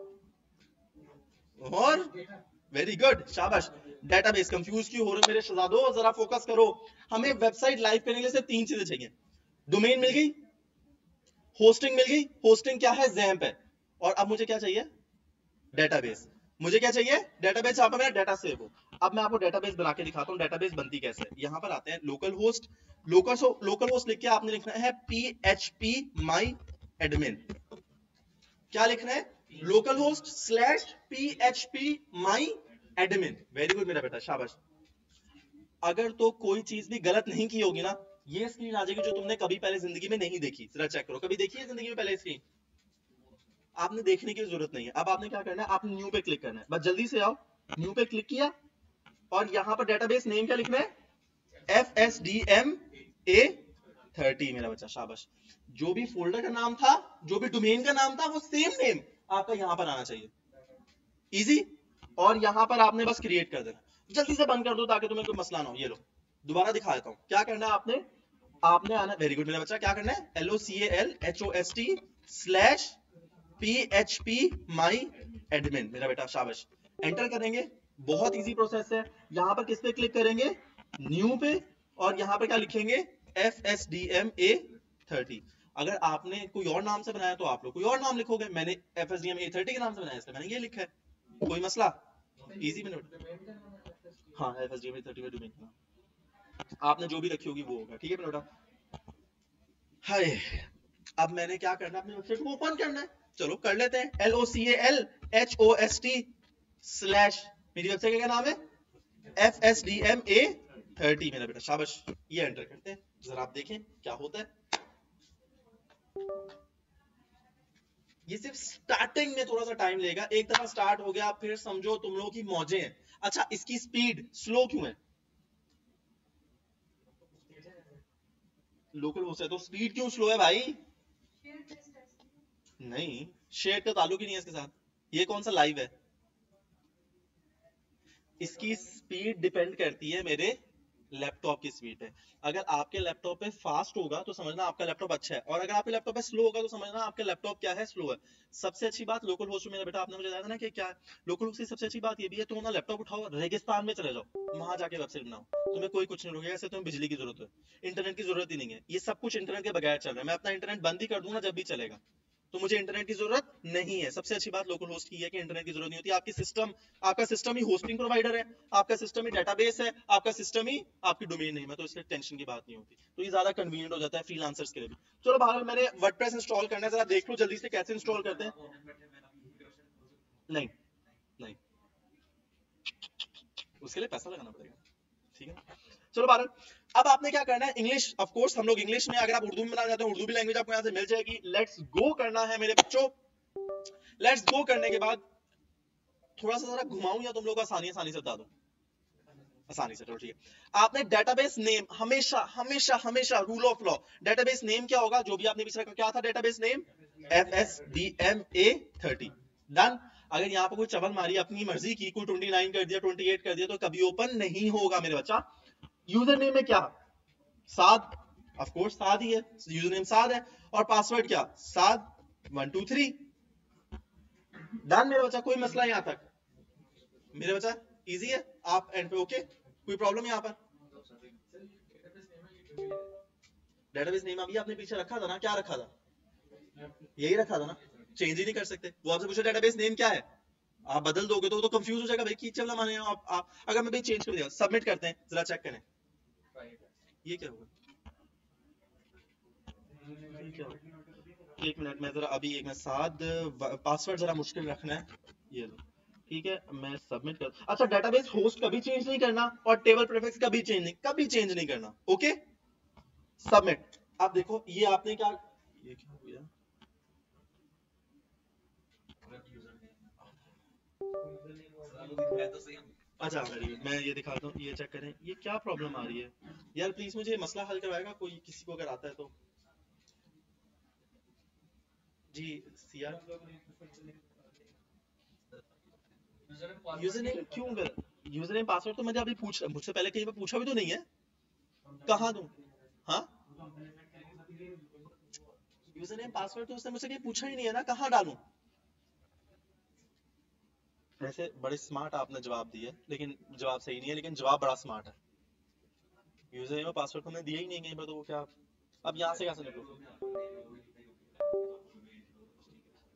वेरी गुड, शाबाश। डेटाबेस, कंफ्यूज क्यों हो रहे मेरे शहजादों, जरा फोकस करो। हमें वेबसाइट लाइव करने के लिए सिर्फ 3 चीजें चाहिए। डोमेन मिल गई, होस्टिंग मिल गई, होस्टिंग क्या है, ज़ैम्प है, और अब मुझे क्या चाहिए, डेटाबेस। मुझे क्या चाहिए, डेटाबेस, जहां पर मेरा डेटा सेव हो। अब मैं आपको डेटाबेस बना के दिखाता हूं, डेटाबेस बनती कैसे है। यहां पर आते हैं लोकल होस्ट, लोकल होस्ट लिख के आपने लिखना है PHP my admin। क्या लिखना है, local host /PHP my admin। Very good मेरा बेटा, शाबाश। अगर तो कोई चीज भी गलत नहीं की होगी ना, ये स्क्रीन आ जाएगी जो तुमने कभी पहले जिंदगी में नहीं देखी। जरा चेक करो, कभी देखी है जिंदगी में पहले स्क्रीन, आपने देखने की जरूरत नहीं है। अब आपने क्या करना है, आपने न्यू पे क्लिक करना है, बस जल्दी से आओ। न्यू पे क्लिक किया, और यहां पर डेटाबेस नेम क्या लिखना है, FSDM A30 मेरा बच्चा, शाबाश। जो भी फोल्डर का नाम था, जो भी डोमेन का नाम था, वो सेम नेम आपका यहां पर आना चाहिए, इजी। और यहां पर आपने बस क्रिएट कर देना। जल्दी से बंद कर दो ताकि तुम्हें कोई मसला ना हो। ये लो, दोबारा दिखा देता हूं क्या करना है आपने। आपने आना, वेरी गुड मेरा बच्चा, क्या करना है, LOCALHOST/PHP my admin मेरा बेटा, शाबाश। एंटर करेंगे, बहुत इजी प्रोसेस है। यहां पर किस पे क्लिक करेंगे, न्यू पे, और यहां पर क्या लिखेंगे, FSDM A30। अगर आपने कोई और नाम से बनाया तो आप लोग कोई और नाम लिखोगे, मैंने FSDM A30 के नाम से बनाया, इसलिए मैंने ये लिखा है। कोई मसला, इजी मिनट। हाँ, FSDM A30 का डोमेन का आपने जो भी रखी होगी वो होगा, ठीक है बेटा। हाय, अब मैंने क्या करना है, अपनी वेबसाइट को ओपन करना है। चलो कर लेते हैं, LOCALHOST/ मेरी वेबसाइट का क्या नाम है, FSDM A30 मेरा बेटा, शाबाश। ये एंटर करते हैं, जरा आप देखें क्या होता है। ये सिर्फ स्टार्टिंग में थोड़ा सा टाइम लेगा, एक दफा स्टार्ट हो गया फिर समझो तुम लोगों की मौजें हैं। अच्छा, इसकी स्पीड स्लो क्यों है, लोकल होस्ट है तो स्पीड क्यों स्लो है भाई, नहीं शेयर का ताल्लुक ही नहीं है इसके साथ, ये कौन सा लाइव है। इसकी स्पीड डिपेंड करती है मेरे लैपटॉप की स्पीड पे। अगर आपके लैपटॉप पे फास्ट होगा तो समझना आपका लैपटॉप अच्छा है, और अगर आपके लैपटॉप पे स्लो होगा तो समझना आपका लैपटॉप क्या है, स्लो है। सबसे अच्छी बात लोकल होस्ट में, मेरा बेटा आपने मुझे बताया था ना कि क्या लोकल होस्ट की सबसे अच्छी बात ये भी है, तुम ना लैपटॉप उठाओ, रेगिस्तान में चले जाओ, वहां जाके वेबसाइट बनाओ, तुम्हें कोई कुछ नहीं रोकेगा। ऐसे तुम्हें बिजली की जरूरत है, इंटरनेट की जरूरत ही नहीं है, ये सब कुछ इंटरनेट के बगैर चल रहा है। मैं अपना इंटरनेट बंद ही कर दूंगा जब भी चलेगा, तो मुझे इंटरनेट की जरूरत नहीं है। सबसे अच्छी बात लोकल होस्ट की है कि इंटरनेट की जरूरत नहीं होती। आपका सिस्टम ही होस्टिंग प्रोवाइडर है, आपका सिस्टम ही डेटाबेस है, आपका सिस्टम ही आपकी डोमेन नेम है, तो इसलिए टेंशन की बात नहीं होती। तो ये ज्यादा कन्वीनियंट हो जाता है फ्रीलांसर्स के लिए भी। चलो बहरहाल मैंने वर्डप्रेस इंस्टॉल करना है, जरा देख लो जल्दी से कैसे इंस्टॉल करते हैं। नहीं नहीं, उसके लिए पैसा लगाना पड़ेगा, ठीक है। चलो भारत, अब आपने क्या करना है, इंग्लिश ऑफ कोर्स हम लोग इंग्लिश में, अगर आप उर्दू में बनाना चाहते हैं उर्दू भी लैंग्वेज आपको यहां से मिल जाएगी। लेट्स गो करना है मेरे बच्चों। लेट्स गो करने के बाद थोड़ा सा जरा घुमाऊं या तुम लोग आसानी आसानी से बता दो, आसानी से, चलो ठीक है। आपने डेटाबेस नेम हमेशा हमेशा हमेशा rule of law, database name क्या होगा, जो भी आपने पीछे रखा क्या था डेटाबेस नेम, FSDMA30, डन। अगर यहाँ पर कोई चवल मारी अपनी मर्जी की, कोई 29 कर दिया 28 कर दिया, तो कभी ओपन नहीं होगा मेरे बच्चा। यूजर नेम में क्या, साद, ऑफ कोर्स साद ही है, यूजर नेम साद है, और पासवर्ड क्या, साद 123, डन मेरे बच्चा। कोई मसला यहाँ तक मेरे बच्चा, इजी है, आप एंड पे ओके, कोई प्रॉब्लम यहाँ पर। डेटाबेस नेम अभी आपने पीछे रखा था ना, क्या रखा था, यही रखा था ना, चेंज ही नहीं कर सकते। वो आपसे पूछा डेटाबेस नेम क्या है, आप बदल दोगे तो वो तो कंफ्यूज हो जाएगा भाई कि चल माने आप अगर मैं भाई चेंज कर दिया, सबमिट करते हैं, जरा चेक करें ये क्या होगा, एक मिनट मैं जरा अभी एक मिनट, साथ पासवर्ड जरा मुश्किल रखना है, ये लो ठीक है, मैं सबमिट कर। अच्छा, डेटाबेस होस्ट कभी चेंज नहीं करना और टेबल प्रीफिक्स कभी चेंज नहीं करना, ओके, सबमिट। अब देखो ये आपने क्या, ये क्या हो गया, अच्छा वेरी गुड, मैं ये दिखाता हूँ, ये चेक करें ये क्या प्रॉब्लम आ रही है यार, प्लीज मुझे मसला हल करवाएगा कोई, किसी को अगर आता है तो। जी सिया, यूजर नेम क्यों कर, यूजर नेम पासवर्ड तो मैंने अभी मुझसे पहले कहीं पर पूछा भी तो नहीं है, कहाँ दूं, हाँ यूजर नेम पासवर्ड तो उसने मुझसे कहीं पूछा ही नहीं है ना, कहाँ डालूं। वैसे बड़े स्मार्ट आपने जवाब दिया, लेकिन जवाब सही नहीं है, लेकिन जवाब बड़ा स्मार्ट है। यूजर नेम और पासवर्ड तो मैंने दिया ही नहीं कहीं पर, तो वो क्या, अब यहाँ से कैसे निकलो।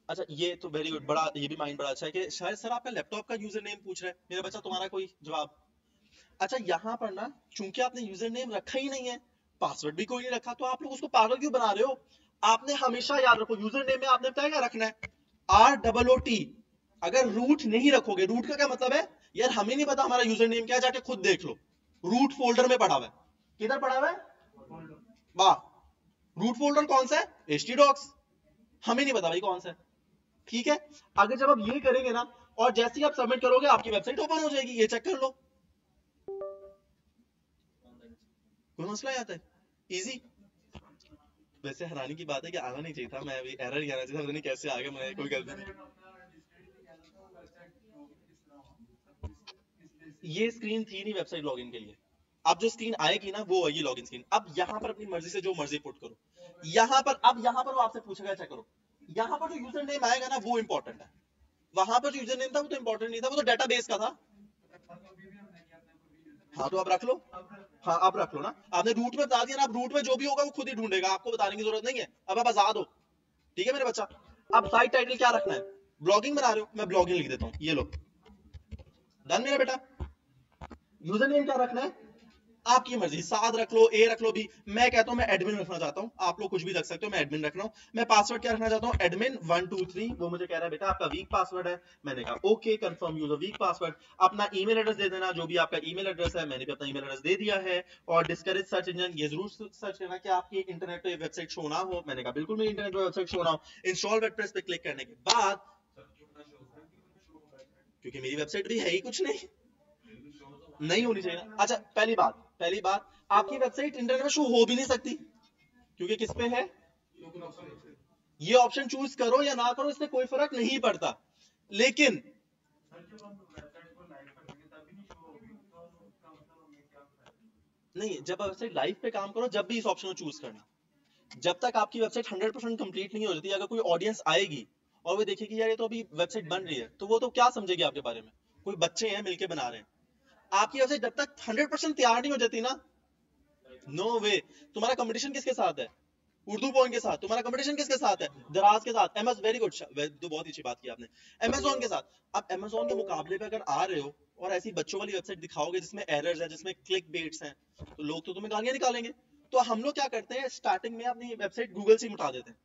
अच्छा ये तो वेरी गुड, बड़ा ये भी माइंड बड़ा अच्छा है कि शायद सर आपका लैपटॉप का यूजर नेम पूछ रहे हैं मेरा बच्चा, तुम्हारा कोई जवाब। अच्छा यहाँ पर ना, चूंकि आपने यूजर नेम रखा ही नहीं है, पासवर्ड भी कोई नहीं रखा, तो आप लोग उसको पागल क्यों बना रहे हो। आपने हमेशा याद रखो, यूजर नेम में आपने बताया क्या रखना है, ROOT। अगर रूट नहीं रखोगे, रूट का क्या मतलब है, यार हमें नहीं पता हमारा यूजर नेम क्या है, जाके खुद देख लो, रूट फोल्डर में पड़ा हुआ है, किधर पड़ा हुआ है, वाह, रूट फोल्डर कौन सा है, htdocs, हमें नहीं पता भाई कौन सा है, ठीक है। अगर जब आप ये करेंगे ना, और जैसे ही आप सबमिट करोगे आपकी वेबसाइट ओपन हो जाएगी, ये चेक कर लो, कोई मसला आता है, इजी। वैसे हैरानी की बात है कि आना नहीं चाहिए था, मैं अभी एरर ही आना चाहिए था, पता नहीं कैसे आ गया, मैं कोई गलती नहीं। ये स्क्रीन थी नहीं वेबसाइट लॉगिन के लिए, अब जो स्क्रीन आएगी ना वो आएगी लॉगिन स्क्रीन। अब यहाँ पर अपनी मर्जी से जो मर्जी पुट करो, यहाँ पर, अब यहाँ पर वो आपसे पूछेगा, चेक करो, यहाँ पर जो यूजर नेम आएगा ना वो इंपॉर्टेंट है, वहां पर जो यूजर नेम था वो तो इंपॉर्टेंट नहीं था, वो तो डेटाबेस का था। हाँ तो अब रख लो, हाँ अब रख लो ना, आपने रूट में बता दिया ना, अब रूट में जो भी होगा वो खुद ही ढूंढेगा, आपको बताने की जरूरत नहीं है, अब आप आजाद हो, ठीक है मेरे बच्चा। अब साइट टाइटल क्या रखना है, ब्लॉगिंग बना रहे हो, मैं ब्लॉगिंग लिख देता हूँ, ये लो, डन मेरा बेटा। यूजर नेम क्या रखना है, आपकी मर्जी, साथ रख लो, ए रख लो भी, मैं कहता हूं मैं एडमिन रखना चाहता हूं, आप लोग कुछ भी रख सकते हो, मैं एडमिन रख रहा हूं। मैं पासवर्ड क्या रखना चाहता हूं, एडमिन 123, वो मुझे कह रहा है बेटा आपका वीक पासवर्ड है, मैंने कहा okay confirm user week password. अपना ईमेल एड्रेस दे देना, जो भी आपका ईमेल एड्रेस है, मैंने भी अपना ईमेल एड्रेस दे दिया है। और डिस्करेज सर्च इंजन, ये जरूर सर्च करना कि आपकी इंटरनेट पे वेबसाइट शो ना हो, मैंने कहा बिल्कुल मेरी इंटरनेट पे वेबसाइट शो ना हो। इंस्टॉल वर्डप्रेस पे क्लिक करने के बाद, क्योंकि मेरी वेबसाइट भी है ही कुछ नहीं होनी चाहिए ना। अच्छा पहली बात आपकी वेबसाइट इंटरनेट में शो हो भी नहीं सकती, क्योंकि किस पे है, ये ऑप्शन चूज करो या ना करो इससे कोई फर्क नहीं पड़ता, लेकिन नहीं, जब वेबसाइट लाइव पे काम करो जब भी इस ऑप्शन को चूज करना, जब तक आपकी वेबसाइट 100% कंप्लीट नहीं हो जाती, अगर कोई ऑडियंस आएगी और वो देखेगी यार ये तो अभी वेबसाइट बन रही है, तो वो तो क्या समझेगी आपके बारे में, कोई बच्चे हैं मिलके बना रहे हैं। आपकी वेबसाइट जब तक 100% तैयार नहीं हो जाती ना, नो वे। तुम्हारा कंपटीशन किसके साथ है, उर्दू पॉइंट के साथ। तुम्हारा कंपटीशन किसके साथ है? दराज के साथ। एमएस, वेरी गुड, तो बहुत अच्छी बात की आपने, अमेजोन के साथ। अब अमेजोन के मुकाबले पे अगर आ रहे हो और ऐसी बच्चों वाली वेबसाइट दिखाओगे जिसमें एरर्स है, जिसमें क्लिक बेट्स हैं, तो लोग तो तुम्हें गालियां निकालेंगे। तो हम लोग क्या करते हैं, स्टार्टिंग में अपनी वेबसाइट गूगल से मिटा देते हैं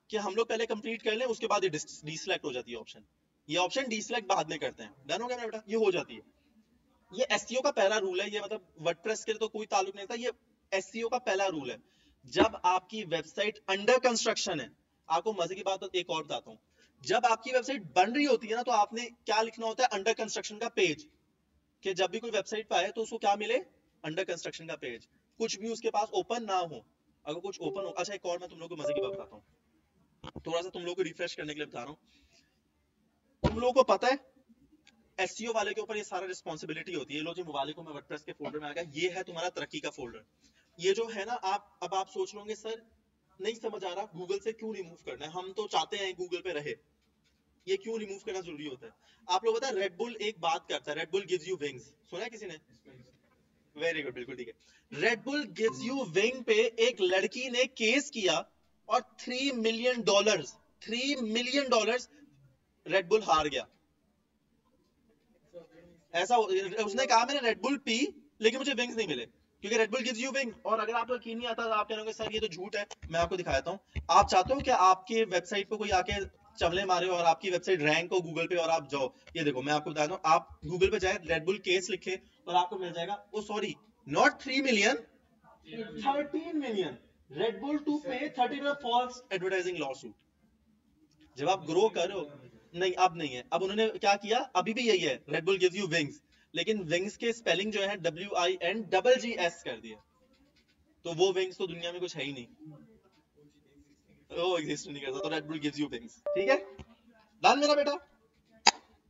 कि हम लोग पहले कंप्लीट कर लें, उसके बाद ये डीसिलेक्ट हो जाती है ऑप्शन। ये ऑप्शन डीसिलेक्ट बाद में करते हैं। डन हो गया ना बेटा, ये हो जाती है। ये एसईओ का पहला रूल है। ये मतलब वर्डप्रेस के तो कोई ताल्लुक नहीं था, ये एसईओ का पहला रूल है। जब आपकी वेबसाइट अंडर कंस्ट्रक्शन है, आपको मजे की बात तो एक और बताता हूँ, जब आपकी वेबसाइट बन रही होती है ना, तो आपने क्या लिखना होता है, अंडर कंस्ट्रक्शन का पेज। कि जब भी कोई वेबसाइट पाए तो उसको क्या मिले, अंडर कंस्ट्रक्शन का पेज। कुछ भी उसके पास ओपन ना हो, अगर कुछ ओपन हो। अच्छा, एक और मैं तुम लोग को मजे की बात बताता हूँ, थोड़ा सा तुम लोग को रिफ्रेश करने के लिए बता रहा हूँ। तुम लोगों को पता है एसईओ वाले के ऊपर ये सारा रिस्पॉन्सिबिलिटी होती है। लो जी, मोबाइल को मैं वर्डप्रेस के फोल्डर में आ गया, ये है तुम्हारा तरक्की का फोल्डर। ये जो है ना, अब आप सोच लोगे सर नहीं समझ आ रहा, गूगल से क्यों रिमूव करना है, हम तो चाहते हैं गूगल पे रहे, ये क्यों रिमूव करना जरूरी होता है? आप लोग पता है, रेडबुल एक बात करता है, रेडबुल गिव्स यू विंग्स, सुना है किसी ने? वेरी गुड, बिल्कुल ठीक है। रेडबुल गिव्स यू विंग पे एक लड़की ने केस किया और $3 मिलियन, $3 मिलियन रेडबुल हार गया। ऐसा उसने कहा मैंने रेडबुल पी, लेकिन मुझे विंग्स नहीं मिले, क्योंकि रेडबुल गिव्स यू विंग। और अगर आपको यकीन नहीं आता तो आप कहोगे सर ये तो झूठ है। मैं आपको दिखाता हूँ। आप चाहते हो कि आपके वेबसाइट पे कोई आके चमले मारे और आपकी वेबसाइट रैंक हो गूगल पे और आप जाओ? ये देखो, मैं आपको बताता हूँ, आप गूगल पे जाए, रेडबुल केस लिखे और आपको मिल जाएगा, oh sorry, not 3 million, 13 million. Red Bull to pay 13 false advertising law suit. जब आप ग्रो करो, नहीं अब नहीं है, अब उन्होंने क्या किया, अभी भी यही है, रेडबुल गिव्स यू विंग्स, लेकिन विंग्स के स्पेलिंग जो है WINGS कर दिया। तो वो विंग्स तो दुनिया में कुछ है ही नहीं, वो एग्जिस्ट नहीं करता, तो रेडबुल गिव्स यू विंग्स। ठीक है, डन मेरा बेटा।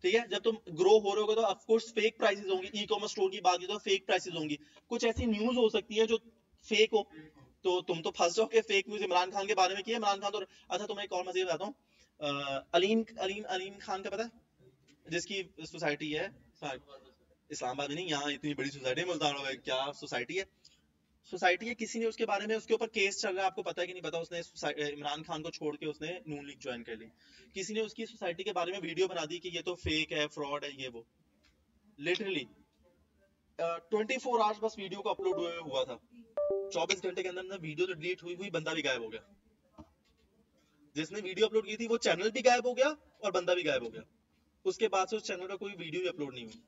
ठीक है, जब तुम ग्रो हो रहे हो तो ऑफ कोर्स फेक प्राइसेस होंगी। ई कॉमर्स स्टोर की बात की तो फेक प्राइसेस होंगी, कुछ ऐसी न्यूज हो सकती है जो फेक हो, तो तुम तो फंस जाओगे। फेक न्यूज इमरान खान के बारे में की, इमरान खान तो, अच्छा तुम्हें एक और मजे बताता हूँ, अलीम अलीम अलीम खान का पता है, जिसकी सोसाइटी है, इस्लामाबाद में नहीं, यहाँ इतनी बड़ी सोसाइटी है मुल्तान में, क्या सोसाइटी है, सोसाइटी है, किसी ने उसके बारे में, उसके ऊपर केस चल रहा है, आपको पता है कि नहीं पता, उसने इमरान खान को छोड़ के उसने नून लीग ज्वाइन कर ली। किसी ने उसकी सोसाइटी के बारे में वीडियो बना दी कि ये तो फेक है, फ्रॉड है, ये वो। लिटरली 24 आवर्स बस वीडियो को अपलोड हुआ था, 24 घंटे के अंदर वीडियो तो डिलीट हुई हुई, बंदा भी गायब हो गया। जिसने वीडियो अपलोड की थी वो चैनल भी गायब हो गया और बंदा भी गायब हो गया। उसके बाद से उस चैनल पर कोई वीडियो भी अपलोड नहीं हुई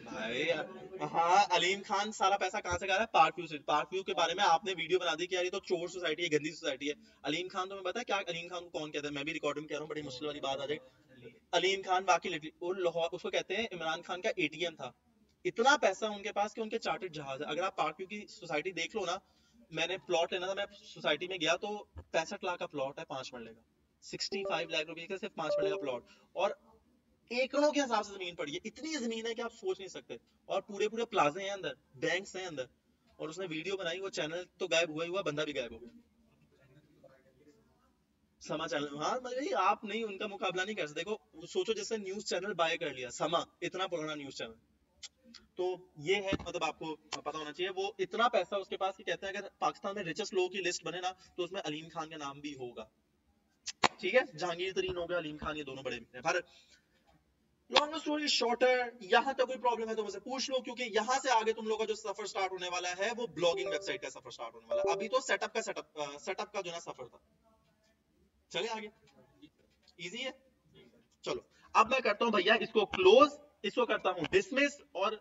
भाई। हाँ, अलीम खान सारा पैसा कहाँ से गा रहा है, पार्क व्यू से। पार्क व्यू के बारे में आपने वीडियो बना दी कि यार ये तो चोर सोसाइटी है, गंदी सोसाइटी है। अलीम खान, तुम्हें पता है क्या अलीम खान को कौन कहता है? मैं भी रिकॉर्ड में कह रहा हूँ, बड़ी मुश्किल वाली बात आ जाए। अलीम खान बाकी वो लाहौर, उसको कहते हैं इमरान खान का एटीएम था। इतना पैसा उनके पास कि उनके चार्टर्ड जहाज है। अगर आप पार्क व्यू की सोसाइटी देख लो ना, मैंने प्लॉट लेना था, मैं सोसाइटी में गया तो 65 लाख का प्लॉट है, 5 मरले का, 65 लाख रुपए का सिर्फ 5 मरले का प्लॉट, और एकड़ों के हिसाब से जमीन पड़ी है। इतनी जमीन है कि आप सोच नहीं सकते, और पूरे पूरे प्लाजे हैं अंदर, बैंक्स हैं अंदर, और उसने वीडियो बनाई। वो चैनल तो गायब हुआ ही हुआ, बंदा भी गायब हो गया। समा चैनल, हाँ मतलब आप नहीं, उनका मुकाबला नहीं कर सकते। देखो सोचो, जैसे न्यूज चैनल बाय कर लिया, समा इतना पुराना न्यूज चैनल, तो ये है, मतलब आपको पता होना चाहिए। वो इतना पैसा उसके पास कि कहते हैं अगर पाकिस्तान में रिचेस्ट लोगों की लिस्ट बने ना, तो उसमें अलीम खान का नाम भी होगा। ठीक है, जहांगीर तरीन हो गया, अलीम खान, ये दोनों बड़े हैं। पर लॉन्ग स्टोरी शॉर्टर, यहाँ तक कोई प्रॉब्लम है तो मुझसे पूछ लो, क्योंकि यहाँ से आगे तुम लोग का जो सफर स्टार्ट होने वाला है वो ब्लॉगिंग वेबसाइट का सफर स्टार्ट होने वाला है। अभी तो सेटअप का जो ना सफर था। चले आगे, इजी है। चलो, अब मैं करता हूँ भैया इसको क्लोज, इसको करता हूँ डिसमिस। और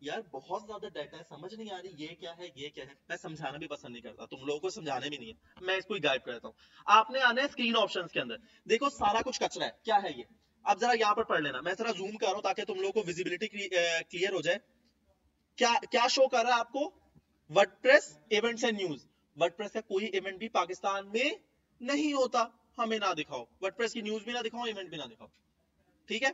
यार बहुत ज्यादा डाटा है, समझ नहीं आ रही ये क्या है, ये क्या है। मैं समझाना भी पसंद नहीं करता, तुम लोगों को समझाने भी नहीं है, मैं इसको ही गाइड करता हूँ। आपने आना है स्क्रीन ऑप्शंस के अंदर, देखो सारा कुछ कचरा है, क्या है ये। अब जरा यहाँ पर पढ़ लेना, मैं जरा जूम कर रहा हूँ ताकि तुम लोगों को विजिबिलिटी क्लियर हो जाए। क्या क्या शो कर रहा है आपको? WordPress events and news. WordPress का कोई इवेंट भी पाकिस्तान में नहीं होता, हमें ना दिखाओ। वर्डप्रेस की न्यूज भी ना दिखाओ, इवेंट भी ना दिखाओ। ठीक है।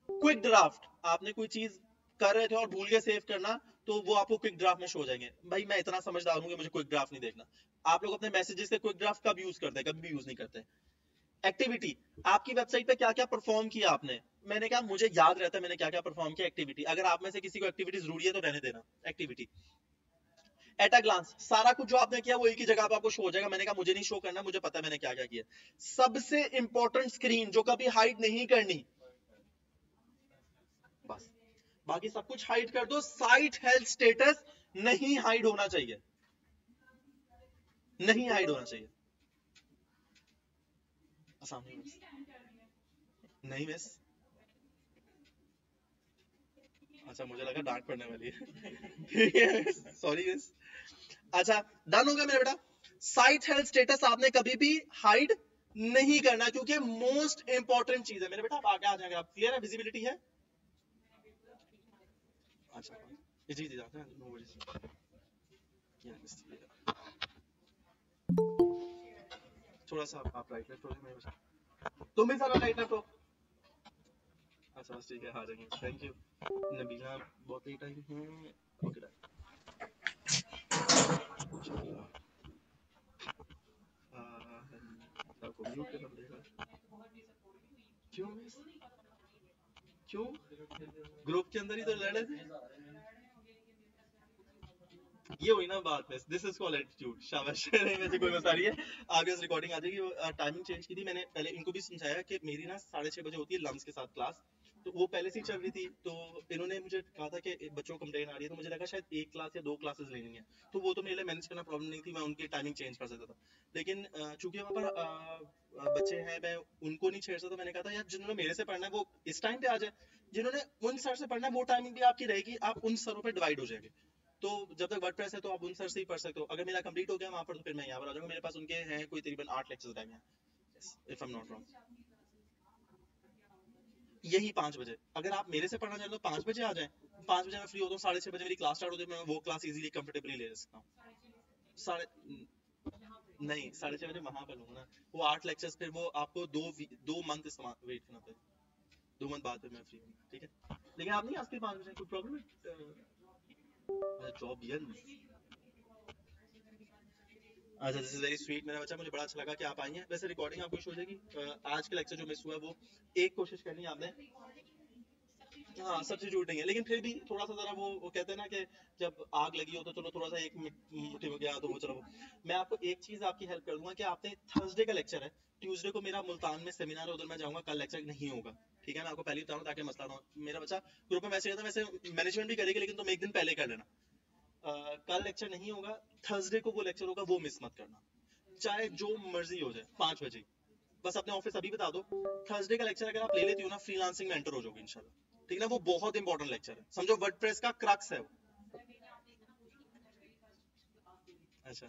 क्विक ड्राफ्ट, आपने कोई चीज कर रहे थे और भूल गए सेव करना, तो वो आपको क्विक ड्राफ्ट में शो हो जाएंगे। भाई मैं इतना समझदार हूं कि मुझे क्विक ड्राफ्ट नहीं देखना। आप लोग अपने मैसेजेस के क्विक ड्राफ्ट कब यूज करते हैं? कभी भी यूज नहीं करते। एक्टिविटी, आपकी वेबसाइट पे क्या क्या परफॉर्म किया आपने? मैंने कहा मुझे याद रहता है मैंने क्या क्या परफॉर्म किया। एक्टिविटी, अगर आप में से किसी को एक्टिविटी जरूरी है तो रहने देना। एक्टिविटी, एट अ ग्लांस सारा कुछ जो आपने किया वो एक ही जगह पे आपको शो हो जाएगा। मैंने कहा मुझे नहीं शो करना, मुझे पता है मैंने क्या क्या किया। सबसे इंपॉर्टेंट स्क्रीन जो कभी हाइड नहीं करनी, बस बाकी सब कुछ हाइड कर दो। साइट हेल्थ स्टेटस नहीं हाइड होना चाहिए, नहीं हाइड होना चाहिए। नहीं मिस, अच्छा मुझे लगा डांट पड़ने वाली है सॉरी मिस। अच्छा डन हो गया मेरा बेटा। साइट हेल्थ स्टेटस आपने कभी भी हाइड नहीं करना, क्योंकि मोस्ट इंपॉर्टेंट चीज है मेरे बेटा। आप आगे आ जाएंगे, आप क्लियर है, विजिबिलिटी है। अच्छा जी जी जाते हैं, नो वरीज। थोड़ा सा आप राइट लेफ्ट हो जाए मेरे बेटा, तुम भी सारा राइट लेफ्ट हो। अच्छा बस ठीक है, आ जाएंगे, थैंक यू। नबीला बहुत ही टाइम है, ओके आपको म्यूट करना पड़ेगा। क्यों मिस, क्यों ग्रुप के अंदर ही तो लड़े थे। ये हुई ना बात में, दिस इज कॉल्ड एटीट्यूड। शाबाश नहीं वैसे कोई बता रही है, आगे रिकॉर्डिंग आ जाएगी। टाइमिंग चेंज की थी मैंने, पहले इनको भी समझाया कि मेरी ना 6:30 बजे होती है लम्स के साथ क्लास, तो वो पहले से ही चल रही थी। तो इन्होंने मुझे कहा था कि बच्चों को कंप्लेन आ रही है, तो मुझे लगा शायद एक क्लास या 2 क्लासेस लेनी है, तो वो तो मेरे लिए मैनेज करना प्रॉब्लम नहीं थी, मैं उनकी टाइमिंग चेंज कर सकता था। लेकिन चूंकि वहाँ पर बच्चे हैं, मैं उनको नहीं छेड़ सकता। मैंने कहा था यार जिन्होंने मेरे से पढ़ना है वो इस टाइम पे आ जाए, जिन्होंने उन सर से पढ़ना है वो टाइमिंग भी आपकी रहेगी, आप उन सरों पर डिवाइड हो जाएंगे। तो जब तक वर्डप्रेस है तो आप उन सर से ही पढ़ सकते हो। अगर मेरा कंप्लीट हो गया वहां पर तो फिर मैं यहाँ पर आ जाऊंगा। मेरे पास उनके हैं कोई तकरीबन 8 लेक्चर्स टाइम है, if I am not wrong. यही 5 बजे, अगर आप मेरे से पढ़ना चाहते हो तो 5 बजे आ जाएं। 5 बजे मैं फ्री होता हूँ, 6:30 बजे मेरी क्लास स्टार्ट होती है, मैं वो क्लास इजीली कंफर्टेबली ले सकता हूँ। साढ़े नहीं 6:30 बजे वहां पर लूंगा ना, वो 8 लेक्चर्स, फिर वो आपको 2 मंथ वेट करना पड़ेगा, 2 मंथ बाद फिर मैं फ्री हूँ, ठीक है। लेकिन आप नहीं आ सकते 5 बजे, कोई प्रॉब्लम है? जॉब दिया। अच्छा दिस इज वेरी स्वीट मेरा बच्चा, मुझे बड़ा अच्छा लगा कि आप आई हैं। वैसे रिकॉर्डिंग आपको शो हो जाएगी। आज के लेक्चर जो मिस हुआ है वो एक कोशिश करनी है आपने। हाँ सब्स्टिट्यूट नहीं है, लेकिन फिर भी थोड़ा सा जरा वो कहते हैं ना कि जब आग लगी हो तो चलो थोड़ा सा एक मुट्ठी हो गया तो वो चलो। मैं आपको एक चीज आपकी हेल्प कर दूंगा कि आपने थर्सडे का लेक्चर है, ट्यूसडे को मेरा मुल्तान में सेमिनार है, उधर मैं जाऊंगा, कल लेक्चर नहीं होगा, ठीक है। मैं आपको पहले बता रहा हूँ ताकि मसला ना हो। मेरा बच्चा ग्रुप में मैसेज आता है, वैसे मैनेजमेंट भी करेगी लेकिन तुम एक दिन पहले कर लेना। कल लेक्चर नहीं होगा, थर्सडे को वो लेक्चर होगा, वो मिस मत करना, चाहे जो मर्जी हो जाए। 5 बजे बस अपने ऑफिस अभी बता दो। थर्सडे का लेक्चर अगर आप ले लेती हो ना, फ्रीलांसिंग में एंटर हो जाओगे इंशाल्लाह, ठीक है ना। वो बहुत इंपॉर्टेंट लेक्चर है, समझो वर्डप्रेस का क्रक्स है वो। अच्छा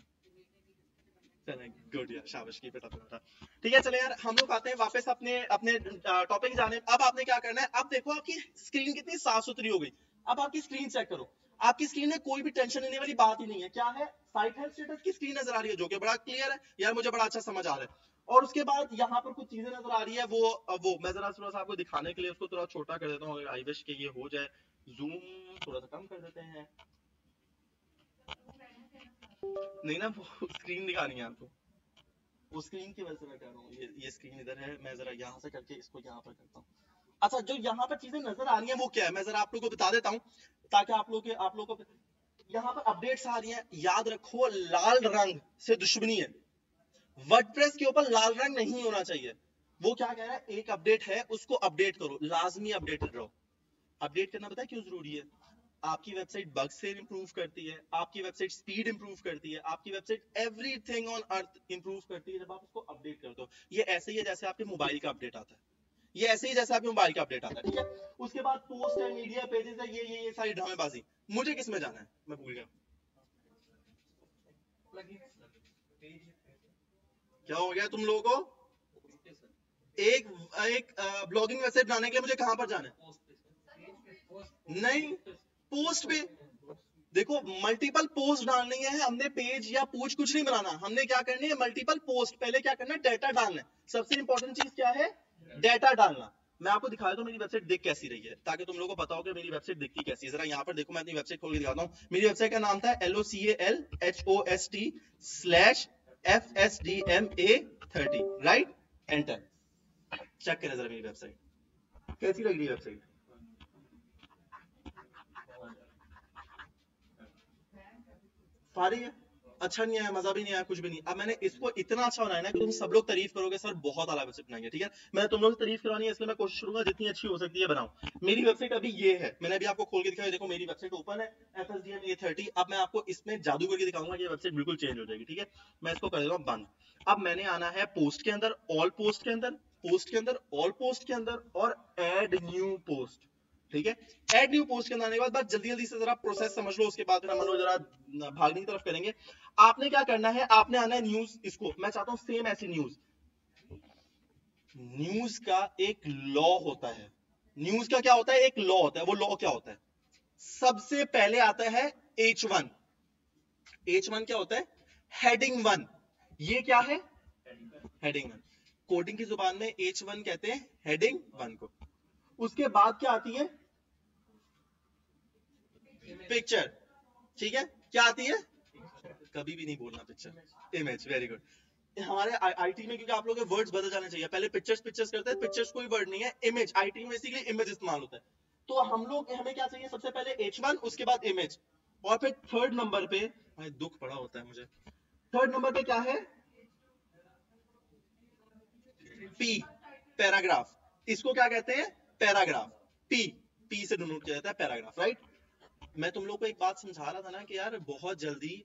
चले गुड यार, शाबाश की बेटा तुम्हारा। ठीक है चले यार, हम लोग आते हैं वापस अपने अपने टॉपिक जाने। अब आपने क्या करना है, अब देखो आपकी स्क्रीन कितनी साफ सुथरी हो गई। अब आपकी स्क्रीन चेक करो, आपकी स्क्रीन में कोई भी टेंशन लेने वाली बात ही नहीं है। क्या है, साइट हेल्थ स्टेटस की स्क्रीन नजर आ रही है, जो कि बड़ा क्लियर है यार, मुझे बड़ा अच्छा समझ आ रहा है। और उसके बाद यहाँ पर कुछ चीजें नजर आ रही है, वो मैं जरा थोड़ा सा आपको दिखाने के लिए उसको थोड़ा छोटा कर देता हूँ, अगर आई विश के ये हो जाए। जूम थोड़ा सा कम कर देते हैं, नहीं ना वो स्क्रीन दिखानी है आपको, वो स्क्रीन की वजह से मैं कह रहा हूँ। ये स्क्रीन इधर है, मैं जरा यहाँ से करके इसको यहाँ पर करता हूँ। अच्छा जो यहाँ पर चीजें नजर आ रही हैं वो क्या है, मैं जरा आप लोगों को बता देता हूँ, ताकि आप लोगों को यहाँ पर अपडेट्स आ रही हैं। याद रखो लाल रंग से दुश्मनी है, वर्डप्रेस के ऊपर लाल रंग नहीं होना चाहिए। वो क्या कह रहा है, एक अपडेट है उसको अपडेट करो, लाजमी अपडेटेड रहो। अपडेट करना पता है क्यों जरूरी है? आपकी वेबसाइट बग से इंप्रूव करती है, आपकी वेबसाइट स्पीड इंप्रूव करती है, आपकी website everything on earth improve करती है जब आप उसको अपडेट करते हो। ये ऐसे ही है जैसे आपके मोबाइल का अपडेट आता है, ये ऐसे ही जैसे आपके मोबाइल का अपडेट आता है, ठीक है। उसके बाद पोस्ट है, मीडिया पेजेस है, ये सारी ड्रामेबाजी। मुझे किस में जाना है, मैं भूल गया। क्या हो गया तुम लोगों को? एक एक ब्लॉगिंग वेबसाइट बनाने के लिए मुझे कहां पर जाना है? नहीं, पोस्ट पे। देखो मल्टीपल पोस्ट डालनी है हमने, पेज या पूछ कुछ नहीं बनाना हमने। क्या करनी है, मल्टीपल पोस्ट। पहले क्या करना है, डाटा डालना है। सबसे इंपॉर्टेंट चीज क्या है, डाटा डालना। मैं आपको दिखाया तो मेरी वेबसाइट दिख कैसी रही है, ताकि तुम लोगों को पता हो कि मेरी वेबसाइट दिखती कैसी है। जरा यहाँ पर देखो, मैं अपनी वेबसाइट खोल के दिखाता हूँ। मेरी वेबसाइट का नाम था LOCALHOST/FSDMA30, राइट, एंटर। चेक करें जरा मेरी वेबसाइट कैसी लग रही है। वेबसाइट आ रही है, अच्छा नहीं आया, मजा भी नहीं आया, कुछ भी नहीं। अब मैंने इसको इतना अच्छा बनाया ना कि तुम सब लोग तारीफ करोगे सर बहुत आला वेबसाइट बनाएंगे, ठीक है। मैं तुम लोग से तारीफ करवानी है, इसलिए मैं कोशिश करूंगा जितनी अच्छी हो सकती है बनाऊं। मेरी वेबसाइट अभी ये है, मैंने अभी आपको खोल के दिखाया, देखो मेरी वेबसाइट ओपन है FSDM A30। अब मैं आपको इसमें जादू करके दिखाऊंगा कि वेबसाइट बिल्कुल चेंज हो जाएगी, ठीक है। मैं इसको कर देता हूं बंद। अब मैंने आना है पोस्ट के अंदर, ऑल पोस्ट के अंदर, पोस्ट के अंदर, ऑल पोस्ट के अंदर और ऐड न्यू पोस्ट, ठीक है। ऐड न्यू पोस्ट के अंदर आने के बाद जल्दी जल्दी से जरा प्रोसेस समझ लो, उसके बाद फिर हम लोग जरा भागने की तरफ करेंगे। आपने क्या करना है, आपने आना है न्यूज, इसको मैं चाहता हूं सेम ऐसी न्यूज। न्यूज का एक लॉ होता है, न्यूज का क्या होता है, एक लॉ होता है। वो लॉ क्या होता है, सबसे पहले आता है H1। H1 क्या होता है, हेडिंग 1। ये क्या है, हेडिंग 1। कोडिंग की जुबान में H1 कहते हैं हेडिंग 1 को। उसके बाद क्या आती है, पिक्चर, ठीक है। क्या आती है, कभी भी नहीं बोलना पिक्चर, इमेज, वेरी गुड। हमारे आईटी में क्योंकि आप लोगों के वर्ड्स बदल जाने चाहिए, पहले पिक्चर्स पिक्चर्स करते हैं, पिक्चर्स कोई वर्ड नहीं है, इमेज। आईटी में बेसिकली इमेज इस्तेमाल होता है। तो हम लोग, हमें क्या चाहिए, सबसे पहले H1, उसके बाद इमेज, और फिर थर्ड नंबर पे, दुख पड़ा होता है मुझे, थर्ड नंबर पे क्या है, पी, पैराग्राफ। इसको क्या कहते हैं, पैराग्राफ। पी, पी से डिनोट किया जाता है पैराग्राफ, राइट। मैं तुम लोग को एक बात समझा रहा था ना कि यार बहुत जल्दी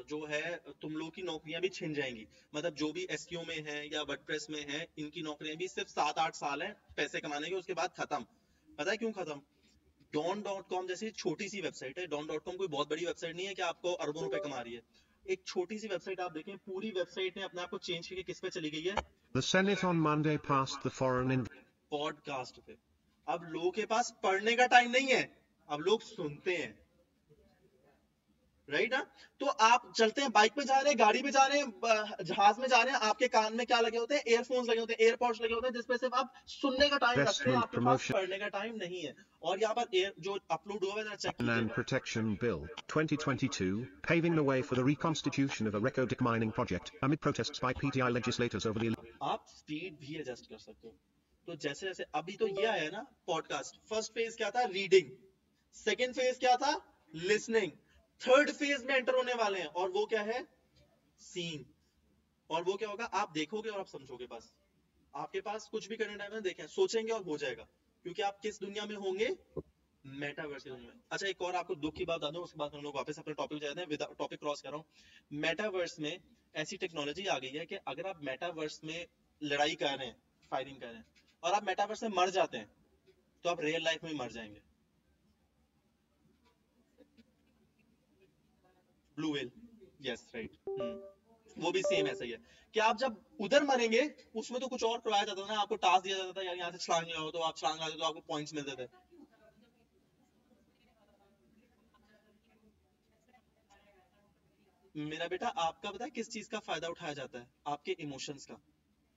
जो है तुम लोग की नौकरियां भी छिन जाएंगी। मतलब जो भी एसईओ में है या वर्डप्रेस में है, इनकी नौकरियां भी सिर्फ 7-8 साल है पैसे कमाने के, उसके बाद खत्म। पता है क्यों खत्म, don.com जैसी छोटी सी वेबसाइट है, don.com कोई बहुत बड़ी वेबसाइट नहीं है कि आपको अरबों रुपए कमा रही है। एक छोटी सी वेबसाइट आप देखें, पूरी वेबसाइट ने अपने आप को चेंज करके किस पे चली गई है, The Senate on Monday passed the foreign podcast पे। अब लोगों के पास पढ़ने का टाइम नहीं है, अब लोग सुनते हैं, राइट ना। तो आप चलते हैं, बाइक पे जा रहे हैं, गाड़ी पे जा रहे हैं, जहाज में जा रहे हैं, आपके कान में क्या लगे होते हैं, एयरफोन्स लगे होते हैं, एयरपॉड्स लगे होते हैं, जिसपे सिर्फ आप सुनने का टाइम रखते हैं, investment आपके पास promotion पढ़ने का टाइम नहीं है। और यहाँ पर जो अपलोड हुआ है जरा चेक and कीजिएगा। Protection Bill 2022, paving the way for the reconstitution of a Reko mining project amid protests by PTI legislators over the आप स्पीड भी एडजस्ट कर सकते हो। तो जैसे जैसे अभी तो ये आया ना पॉडकास्ट, फर्स्ट फेज क्या था, रीडिंग, सेकेंड फेज क्या था, लिसनिंग, थर्ड फेज में एंटर होने वाले हैं, और वो क्या है, सीन। और वो क्या होगा, आप देखोगे और आप समझोगे, बस आपके पास कुछ भी करने टाइम में देखें, सोचेंगे और हो जाएगा। क्योंकि आप किस दुनिया में होंगे, मेटावर्स की दुनिया में। अच्छा एक और आपको दुख की बात बता दूं, उसके बाद हम लोग वापस अपने टॉपिक जाते हैं, टॉपिक क्रॉस कर रहा हूं। मेटावर्स में ऐसी टेक्नोलॉजी आ गई है कि अगर आप मेटावर्स में लड़ाई कर रहे हैं, फायरिंग कर रहे हैं, और आप मेटावर्स में मर जाते हैं, तो आप रियल लाइफ में मर जाएंगे। ब्लू व्हेल, यस राइट, वो भी सेम ऐसा ही है कि आप जब उधर मरेंगे, उसमें तो कुछ और करवाया जाता था ना, आपको टास्क दिया जाता था, यार यहाँ से छलांग लगाओ, तो आप छलांग लगाते तो आपको पॉइंट्स मिलते थे। मेरा बेटा, आपका पता है किस चीज का फायदा उठाया जाता है, आपके इमोशंस का।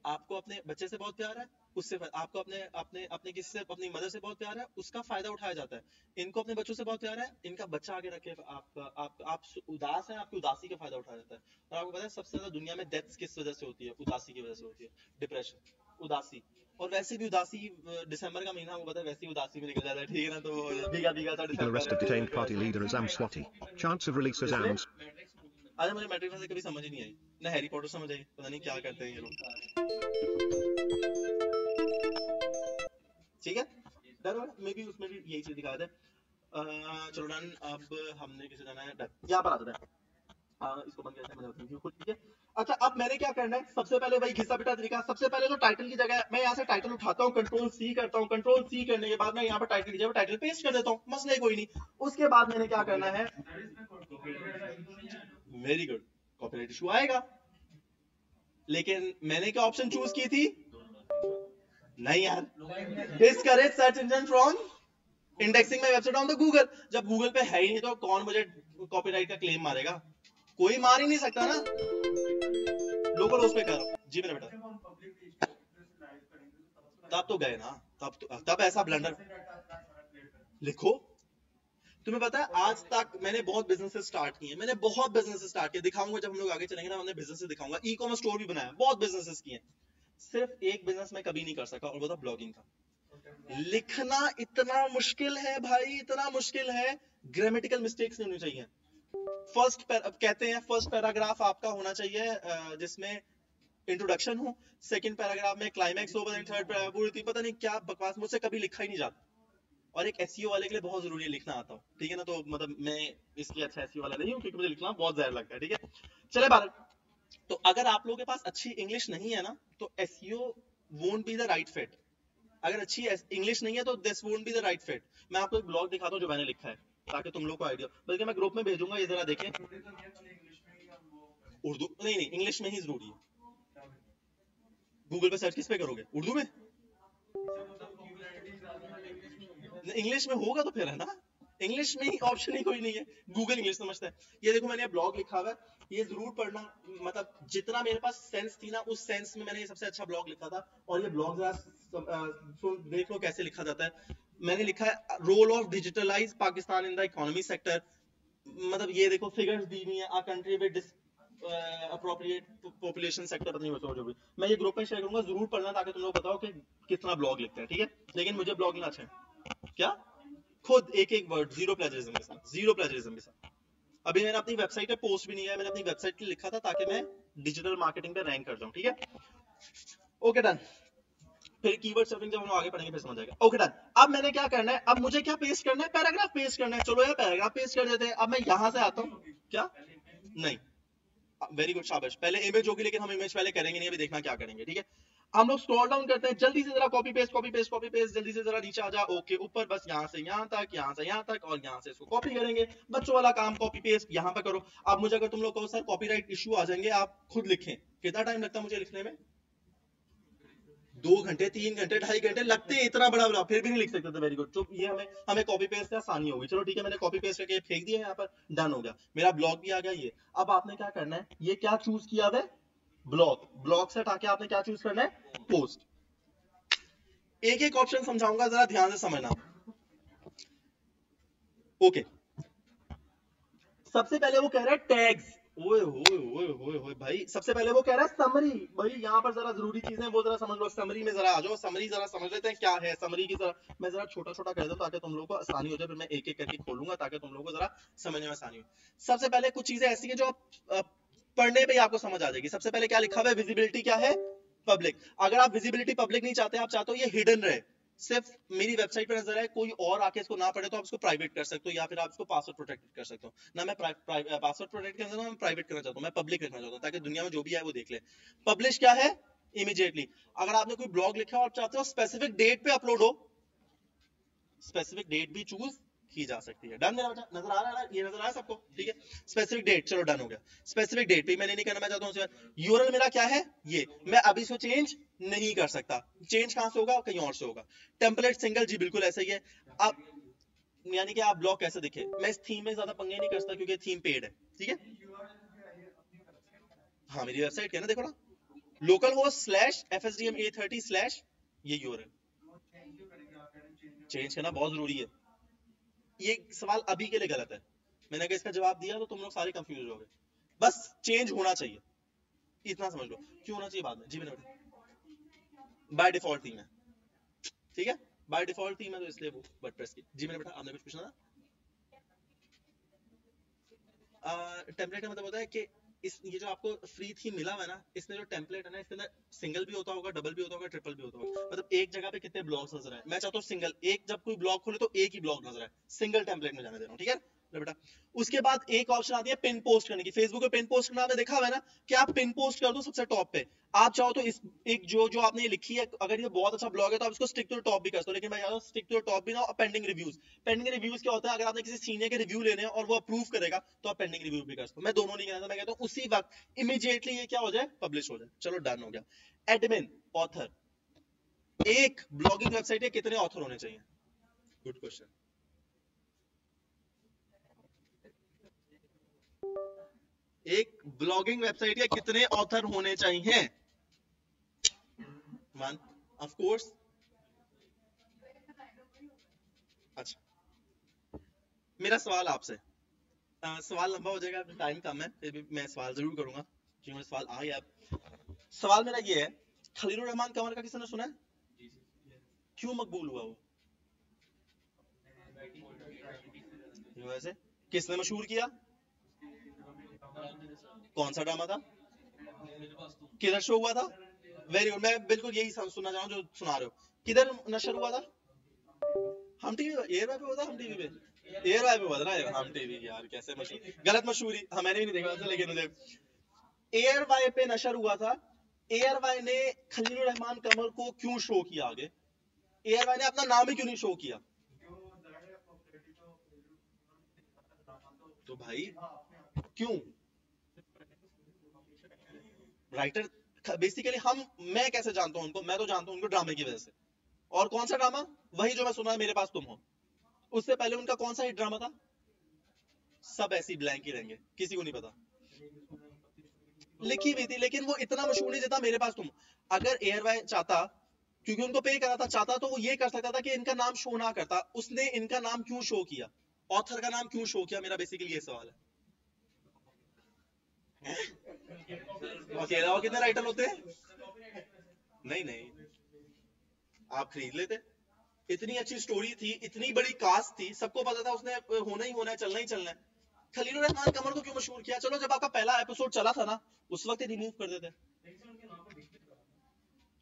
आपको अपने बच्चे से बहुत प्यार है, उससे आपको अपने अपने अपने किसी से, अपनी मदर से बहुत प्यार है, उसका फायदा उठाया जाता है। इनको अपने बच्चों से बहुत प्यार है, इनका बच्चा आगे रखे, आप उदास हैं, आपकी उदासी का फायदा उठाया जाता है। और आपको पता है सबसे ज्यादा दुनिया में डेथ्स किस वजह से होती है, उदासी की वजह से होती है, डिप्रेशन, उदासी। और वैसे भी उदासी, दिसंबर का महीना आपको पता है वैसे ही उदासी में निकल जाता है, ठीक है ना। तो भीगा भीगा सा legal arrested detained party leader Azam December. Swati. Chance of release Azam's अरे मुझे मैट्रिक्स में कभी समझ ही नहीं आई, ना हैरी पॉटर समझ आई, पता नहीं क्या करते हैं ये लोग, ठीक है। डर मे भी उसमें भी यही चीज दिखा दे। चलो डन, अब हमने किसे जाना है, डन, यहाँ पर आ जाता है। इसको बंद करते हैं, मैं बताता हूँ खुद, ठीक है। अच्छा अब मैंने क्या करना है, सबसे पहले वही घिसा पिटा तरीका, सबसे पहले तो टाइटल की जगह मैं यहाँ से टाइटल उठाता हूँ, कंट्रोल सी करता हूँ, कंट्रोल सी करने के बाद मैं यहाँ पर टाइटल की जगह टाइटल पेस्ट कर देता हूँ, मसले कोई नहीं। उसके बाद मैंने क्या करना है, वेरी गुड, कॉपीराइट इशू आएगा, लेकिन मैंने क्या ऑप्शन चूज की थी, नहीं यार, discourage search engine from indexing my website on the Google. जब गूगल पे है ही नहीं तो कौन मुझे कॉपीराइट का क्लेम मारेगा, कोई मार ही नहीं सकता ना। लोकल उस पे कर रहा हूं जी मेरा बेटा, तब तो गए ना, तब ऐसा ब्लंडर लिखो। तुम्हें पता है आज तक मैंने बहुत बिजनेसेस स्टार्ट किए, मैंने बहुत बिजनेसेस स्टार्ट किए, दिखाऊंगा जब हम लोग आगे चलेंगे ना, हमने बिजनेसेस दिखाऊंगा, ई कॉमर्स स्टोर भी बनाया, बहुत बिजनेसेस किए। सिर्फ एक बिजनेस मैं कभी नहीं कर सका, और वो था ब्लॉगिंग का। लिखना इतना मुश्किल है भाई, इतना मुश्किल है, ग्रामेटिकल मिस्टेक्स नहीं होनी चाहिए, कहते हैं फर्स्ट पैराग्राफ आपका होना चाहिए जिसमें इंट्रोडक्शन हो, सेकंड पैराग्राफ में क्लाइमैक्स हो, थर्ड पैराग्राफ पता नहीं क्या बकवास, मुझसे कभी लिखा ही नहीं जाता। और एक एसईओ वाले के लिए बहुत जरूरी है लिखना आता हो, ठीक है ना। तो मतलब मैं इसलिए अच्छा एसईओ वाला नहीं हूँ क्योंकि मुझे लिखना बहुत ज्यादा लगता है, ठीक है। चले भारत, तो अगर आप लोगों के पास अच्छी इंग्लिश नहीं है ना तो SEO won't be the right fit. अगर अच्छी इंग्लिश नहीं है तो this won't be the right fit. मैं आपको एक ब्लॉग दिखाता हूँ जो मैंने लिखा है ताकि तुम लोग को आइडिया, बल्कि मैं ग्रुप में भेजूंगा, ये जरा देखें। उर्दू नहीं, इंग्लिश में ही जरूरी है। गूगल पे सर्च किस पे करोगे, उर्दू में? इंग्लिश में होगा तो फिर है ना, इंग्लिश में ही ऑप्शन ही कोई नहीं है, गूगल इंग्लिश समझता है। ये देखो मैंने ब्लॉग लिखा हुआ है, ये जरूर पढ़ना, मतलब जितना मेरे पास सेंस थी ना उस सेंस में मैंने ये सबसे अच्छा ब्लॉग लिखा था। और ये ब्लॉग देख लो कैसे लिखा जाता है। मैंने लिखा है role of digitalize Pakistan in the economy sector. मतलब ये देखो फिगर्स दी हुई है, a country with appropriate population sector, पता नहीं बता जो भी। मैं ये ग्रुप में शेयर करूंगा, जरूर पढ़ना ताकि तुम लोग बताओ कि कितना ब्लॉग लिखते हैं, ठीक है। लेकिन मुझे ब्लॉग लिखना अच्छा है क्या, खुद एक एक वर्ड, जीरो प्लेजरिज्म के साथ, जीरो प्लेजरिज्म के साथ। अभी मैंने अपनी वेबसाइट पे पोस्ट भी नहीं है, मैंने अपनी वेबसाइट पे लिखा था ताकि मैं डिजिटल मार्केटिंग पे रैंक कर जाऊं, ठीक है। ओके डन, फिर कीवर्ड सर्फिंग जब हम आगे पढ़ेंगे फिर समझ आएगा। ओके डन, अब मैंने क्या करना है, अब मुझे क्या पेस्ट करना है, पैराग्राफ पेस्ट करना है। चलो यार पैराग्राफ पेस्ट कर देते हैं। अब मैं यहां से आता हूं, क्या नहीं, वेरी गुड शाबाश, पहले इमेज होगी, लेकिन हम इमेज पहले करेंगे नहीं, अभी देखना क्या करेंगे, ठीक है। हम लोग स्क्रॉल डाउन करते हैं, जल्दी से जरा copy paste copy paste copy paste, जल्दी से जरा नीचे आ जा, ओके ऊपर बस यहां से यहां तक, यहां से यहां तक, और यहां से इसको कॉपी करेंगे। बच्चों वाला काम कॉपी पेस्ट यहां पे करो। अब मुझे अगर तुम लोग कहो सर कॉपीराइट इशू आ जाएंगे, आप खुद लिखें, कितना टाइम लगता है मुझे लिखने में? 2 घंटे 3 घंटे 2.5 घंटे लगते हैं, इतना बड़ा बड़ा फिर भी नहीं लिख सकते थे। वेरी गुड, तो ये हमें हमें कॉपी पेस्ट से आसानी होगी। चलो ठीक है, मैंने कॉपी पेस्ट करके फेंक दिया, यहाँ पर डन हो गया, मेरा ब्लॉग भी आ गया। ये अब आपने क्या करना है, ये क्या चूज किया है, ब्लॉग, ब्लॉग से हटा के आपने क्या चूज करना है, पोस्ट। एक एक ऑप्शन समझाऊंगा, जरा ध्यान से समझना। ओके, सबसे पहले वो कह रहा है टैग्स, ओए होए होए होए होए भाई, सबसे पहले वो कह रहा है समरी। भाई यहाँ पर जरा जरूरी चीजें वो जरा समझ लो, समरी में जरा आ जाओ, समरी जरा समझ लेते हैं क्या है समरी की। जरा मैं जरा छोटा छोटा कह दूं ताकि तुम लोगों को आसानी हो जाए, फिर मैं एक एक करके खोलूंगा ताकि तुम लोगों को जरा समझने में आसानी हो। सबसे पहले कुछ चीजें ऐसी है जो आप पढ़ने पे आपको समझ आ जाएगी। सबसे पहले क्या लिखा हुआ है, विजिबिलिटी क्या है, पब्लिक। अगर आप विजिबिलिटी पब्लिक नहीं चाहते, आप चाहते हो ये हिडन रहे, सिर्फ मेरी वेबसाइट पर नजर है, कोई और आके इसको ना पढ़े, तो आप इसको प्राइवेट कर सकते हो, या फिर आप इसको पासवर्ड प्रोटेक्टेड कर सकते हो ना। मैं पासवर्ड प्रोटेक्ट करना चाहता हूं, मैं प्राइवेट करना चाहता हूं, मैं पब्लिक रखना चाहता हूं ताकि दुनिया में जो भी है वो देख ले। पब्लिश क्या है, इमीडिएटली। अगर आपने कोई ब्लॉग लिखा और चाहते हो स्पेसिफिक डेट पे अपलोड हो, स्पेसिफिक डेट भी चूज की जा सकती है। डन, मेरा नजर आ रहा है, ये नजर आ रहा है सबको, ठीक है। स्पेसिफिक डेट, चलो डन हो गया। स्पेसिफिक डेट पे मैंने नहीं करना, मैं चाहता हूँ यूआरएल मेरा क्या है, ये मैं अभी इसको चेंज नहीं कर सकता। चेंज कहां से होगा, कहीं और से होगा। टेम्पलेट सिंगल, जी बिल्कुल ऐसा ही है। अब यानी कि आप ब्लॉग कैसे दिखे, मैं इस थीम में ज्यादा पंगे नहीं करता क्योंकि थीम पेड है, ठीक है। हाँ मेरी वेबसाइट क्या है ना, देखो ना, local host slash FSDM A30 slash ये यूआरएल। चेंज करना बहुत जरूरी है। ये सवाल अभी के लिए गलत है, मैंने अगर इसका जवाब दिया तो तुम लोग सारे कंफ्यूज हो गए। बस चेंज होना चाहिए, इतना समझ लो। क्यों होना चाहिए बाद में, जी मैंने बाय डिफॉल्ट थीम है, ठीक है, बाय डिफॉल्ट थीम है तो इसलिए वो वर्डप्रेस की। जी मैंने बेटा, आपने कुछ पूछना था। टेम्पलेट का मतलब होता है कि इस ये जो आपको फ्री थीम मिला हुआ है ना, इसमें जो टेम्पलेट है ना, इसके अंदर सिंगल भी होता होगा, डबल भी होता होगा, ट्रिपल भी होता होगा। मतलब एक जगह पे कितने ब्लॉग्स नजर आए, मैं चाहता हूँ सिंगल, एक जब कोई ब्लॉग खोले तो एक ही ब्लॉग नजर आए, सिंगल टेम्पलेट में जाने दे रहा हूँ, ठीक है बेटा। उसके बाद एक ऑप्शन आती है पिन पोस्ट करने की। फेसबुक पे पिन पोस्ट करना आपने देखा हुआ है ना, कि आप पिन पोस्ट कर दो सबसे टॉप पे। आप चाहो तो इस एक जो जो आपने लिखी है, अगर ये बहुत अच्छा ब्लॉग है तो आप इसको स्टिक टू टॉप भी कर सकते हो, लेकिन मैं चाहता हूं स्टिक टू टॉप भी ना, पेंडिंग रिव्यूज। पेंडिंग रिव्यूज क्या होता है, अगर आपने किसी सीनियर के रिव्यू लेने हैं और वो अप्रूव करेगा तो आप पेंडिंग रिव्यू भी कर सकते हो। मैं दोनों नहीं कहता, मैं कहता हूं उसी वक्त इमीडिएटली ये क्या हो जाए, पब्लिश हो जाए। चलो डन हो गया। एडमिन, ऑथर, एक ब्लॉगिंग वेबसाइट के कितने ऑथर होने चाहिए, गुड क्वेश्चन। एक ब्लॉगिंग वेबसाइट के कितने ऑथर होने चाहिए, वन, ऑफ कोर्स। अच्छा, मेरा सवाल आपसे, सवाल लंबा हो जाएगा, टाइम कम है, फिर भी मैं सवाल जरूर करूंगा क्योंकि मुझे सवाल आ गया। सवाल मेरा ये है, खलीलुर रहमान कंवर का किसी ने सुना है, क्यों मकबूल हुआ वो, वैसे किसने मशहूर किया, कौन सा ड्रामा था? किधर शो हुआ था? वेरी गुड, मैं बिल्कुल यही सुनना चाह रहा हूँ जो सुना रहे हो। किधर नशर हुआ था? हम टीवी, एयर वाई पे हुआ था? हम टीवी पे, एयर वाई पे हुआ था ना यार, हम टीवी यार कैसे मशहूर, गलत मशहूरी, हाँ मैंने भी नहीं देखा था, लेकिन मुझे एयर वाई पे नशर हुआ था। एयर वाई ने खलील रहमान कमर को क्यों शो किया आगे? एयर वाई ने अपना नाम ही क्यों नहीं शो किया? तो भाई क्यों? राइटर बेसिकली मैं कैसे जानता हूं उनको? मैं तो जानता हूं उनको ड्रामे की वजह से। और कौन सा ड्रामा? वही जो मैं सुना है, मेरे पास तुम हो। उससे पहले उनका कौन सा हिट ड्रामा था? सब ऐसी ब्लैंक ही रहेंगे, किसी को नहीं पता। लिखी हुई थी, लेकिन वो इतना मशहूर नहीं जितना मेरे पास तुम। अगर एयरवाई चाहता, क्योंकि उनको पे करा था, चाहता तो वो ये कर सकता था कि इनका नाम शो ना करता। उसने इनका नाम क्यों शो किया? ऑथर का नाम क्यों शो किया? मेरा बेसिकली ये सवाल है। अकेला और कितने राइटर होते हैं? नहीं नहीं, आप खरीद लेते। इतनी अच्छी स्टोरी थी, इतनी बड़ी कास्ट थी, सबको पता था उसने होना ही होना है, चलना ही चलना है। खलील रहमान कमर को क्यों मशहूर किया? चलो जब आपका पहला एपिसोड चला था ना, उस वक्त ही रिमूव कर देते।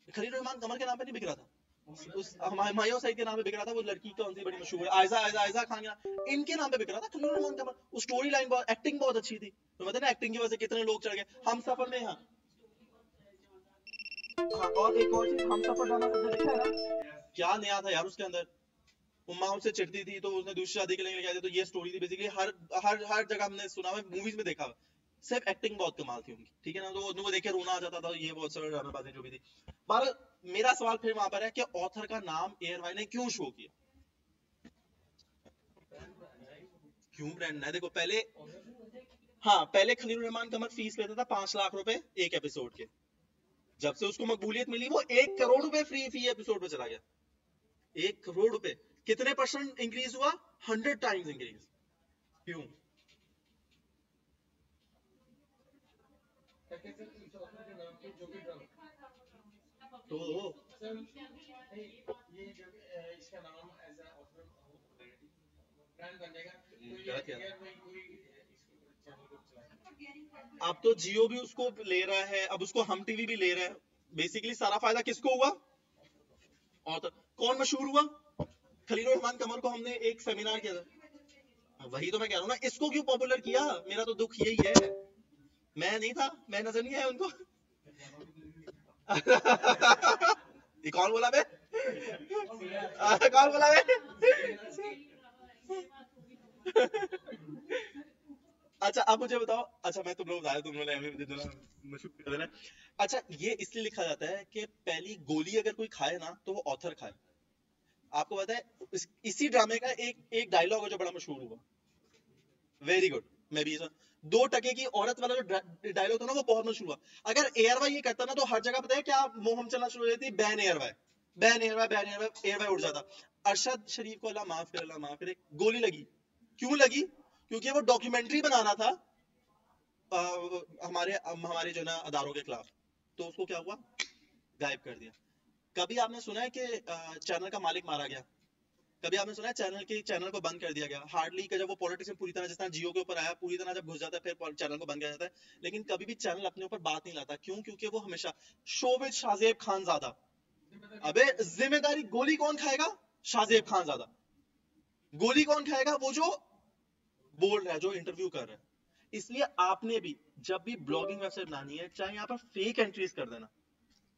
खलील रहमान कमर के नाम पे नहीं बिक रहा था, उस हमायूं सईद के नाम पे बिक रहा था। वो लड़की कौन सी बड़ी मशहूर है, आयजा आयजा आयजा खान के, इनके नाम पे बिक रहा था खलील रहमान कमर। वो स्टोरी लाइन बहुत, एक्टिंग बहुत अच्छी थी, तो पता ना एक्टिंग की वजह से कितने लोग चढ़ गए हम सफर में। हाँ हाँ, और एक और चीज, हम सफर ड्रामा सबने देखा है ना? क्या नया था यार उसके अंदर। उम्मा उससे चिढ़ती थी तो उसने दूसरी शादी के लिए लेके आई थी, तो ये स्टोरी थी बेसिकली। हर हर हर जगह हमने सुना है, मूवीज में देखा। सिर्फ एक्टिंग बहुत कमाल थी उनकी, ठीक है ना? तो उनको देख के रोना आ जाता था, ये बहुत सारा ड्रामेबाजी जो भी थी। पर मेरा सवाल फिर वहां पर है कि ऑथर का नाम एयरवाई ने क्यों शो किया? क्यों ब्रांड है? देखो पहले, हाँ पहले खलील रहमान कमर फीस लेता था 5 लाख रुपए एक एपिसोड के। जब से उसको मकबूलियत मिली, वो 1 करोड़ रुपए फ्री फी एपिसोड पे चला गया। 1 करोड़ रुपए, कितने परसेंट इंक्रीज हुआ? 100 टाइम्स इंक्रीज। क्यों? तो गलत किया। अब तो जियो भी उसको ले रहा है, अब उसको हम टीवी भी ले रहा है। बेसिकली सारा फायदा किसको हुआ? और तो कौन मशहूर हुआ? खलील रहमान कमर को हमने एक सेमिनार किया था। वही तो मैं कह रहा हूँ ना, इसको क्यों पॉपुलर किया? मेरा तो दुख यही है। मैं नहीं था, मैं नजर नहीं आया उनको। ये कौन बोला बे? कौन बोला बे? अच्छा अब मुझे बताओ, अच्छा मैं तुम लोग बताया, तुम लोगों ने मुझे मशहूर कर देना। अच्छा ये इसलिए लिखा जाता है कि पहली गोली अगर कोई खाए ना तो वो ऑथर खाए। आपको पता है इसी ड्रामे का एक एक डायलॉग है जो बड़ा मशहूर हुआ। वेरी गुड, मैं भी 2 टके की औरत वाला जो डायलॉग था ना, वो बहुत मशहूर हुआ। अगर एयरवाई ये करता ना, तो हर जगह पता है क्या मोहम चलना शुरू हो जाती? Ban ARY, ban ARY, ban ARY, ARY उड़ जाता। अरशद शरीफ को अल्लाह माफ करे, अल्लाह माफ करे, गोली लगी। क्यों लगी? क्योंकि वो डॉक्यूमेंट्री बनाना था हमारे हमारे जो ना अदारों के खिलाफ। तो उसको क्या हुआ? गायब कर दिया। कभी आपने सुना है कि चैनल का मालिक मारा गया? कभी आपने सुना है चैनल को बंद कर दिया गया? हार्डली जब वो पॉलिटिशियन पूरी तरह, जिस तरह जियो के ऊपर आया, पूरी तरह जब घुस जाता है फिर चैनल को बंद किया जाता है। लेकिन कभी भी चैनल अपने ऊपर बात नहीं लाता। क्यों? क्योंकि वो हमेशा शो विद शाहजेब खान ज्यादा। अबे जिम्मेदारी गोली कौन खाएगा? शाहजेब खान ज्यादा। गोली कौन खाएगा? वो जो बोल रहा है, जो इंटरव्यू कर रहा है। इसलिए आपने भी जब भी ब्लॉगिंग वेबसाइट बनानी है, चाहे यहाँ पर फेक एंट्रीज कर देना,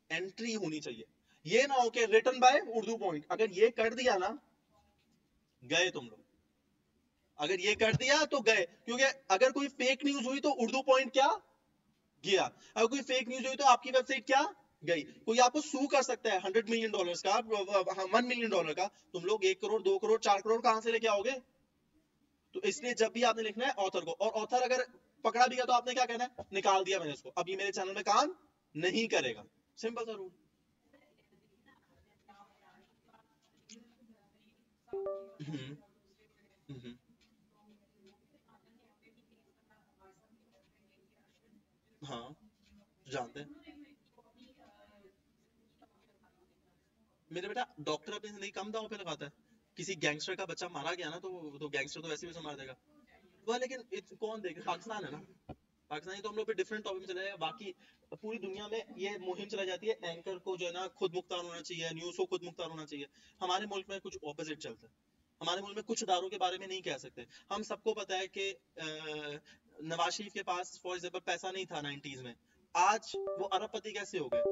एंट्री होनी चाहिए। ये ना हो कि रिटन बाय उर्दू पॉइंट, अगर ये कर दिया ना, गए तुम लोग। अगर ये कर दिया तो गए, क्योंकि अगर कोई फेक न्यूज हुई तो उर्दू पॉइंट क्या गया? अगर कोई फेक न्यूज हुई तो आपकी वेबसाइट क्या गई? कोई आपको सू कर सकता है $100 मिलियन का, $1 मिलियन का। तुम लोग 1 करोड़, 2 करोड़, 4 करोड़ कहां से लेके आओगे? तो इसलिए जब भी आपने लिखना है ऑथर को, और ऑथर अगर पकड़ा भी गया तो आपने क्या कहना है? निकाल दिया मैंने इसको, अब ये मेरे चैनल में काम नहीं करेगा। सिंपल सा रूल। हम्म, हम्म, हाँ जानते हैं। मेरे बेटा डॉक्टर अपनी जिंदगी कम दांव पे लगाता है। किसी गैंगस्टर का बच्चा मारा गया ना, तो गैंगस्टर तो वैसे भी उसे मार देगा। वह लेकिन कौन देगा? पाकिस्तान है ना। पाकिस्तानी तो हम लोग पे डिफरेंट टॉपिक में चले जाएगा। बाकी पूरी दुनिया में ये मुहिम चलाई जाती है एंकर को जो है ना खुद मुख्तार होना चाहिए, न्यूज को खुद मुख्तार होना चाहिए। हमारे मुल्क में कुछ ऑपोजिट चलता है। हमारे मुल्क में कुछ इदारों के बारे में नहीं कह सकते। हम सबको पता है कि नवाज शरीफ के पास फॉर एग्जाम्पल पैसा नहीं था 90s में, आज वो अरबपति कैसे हो गए?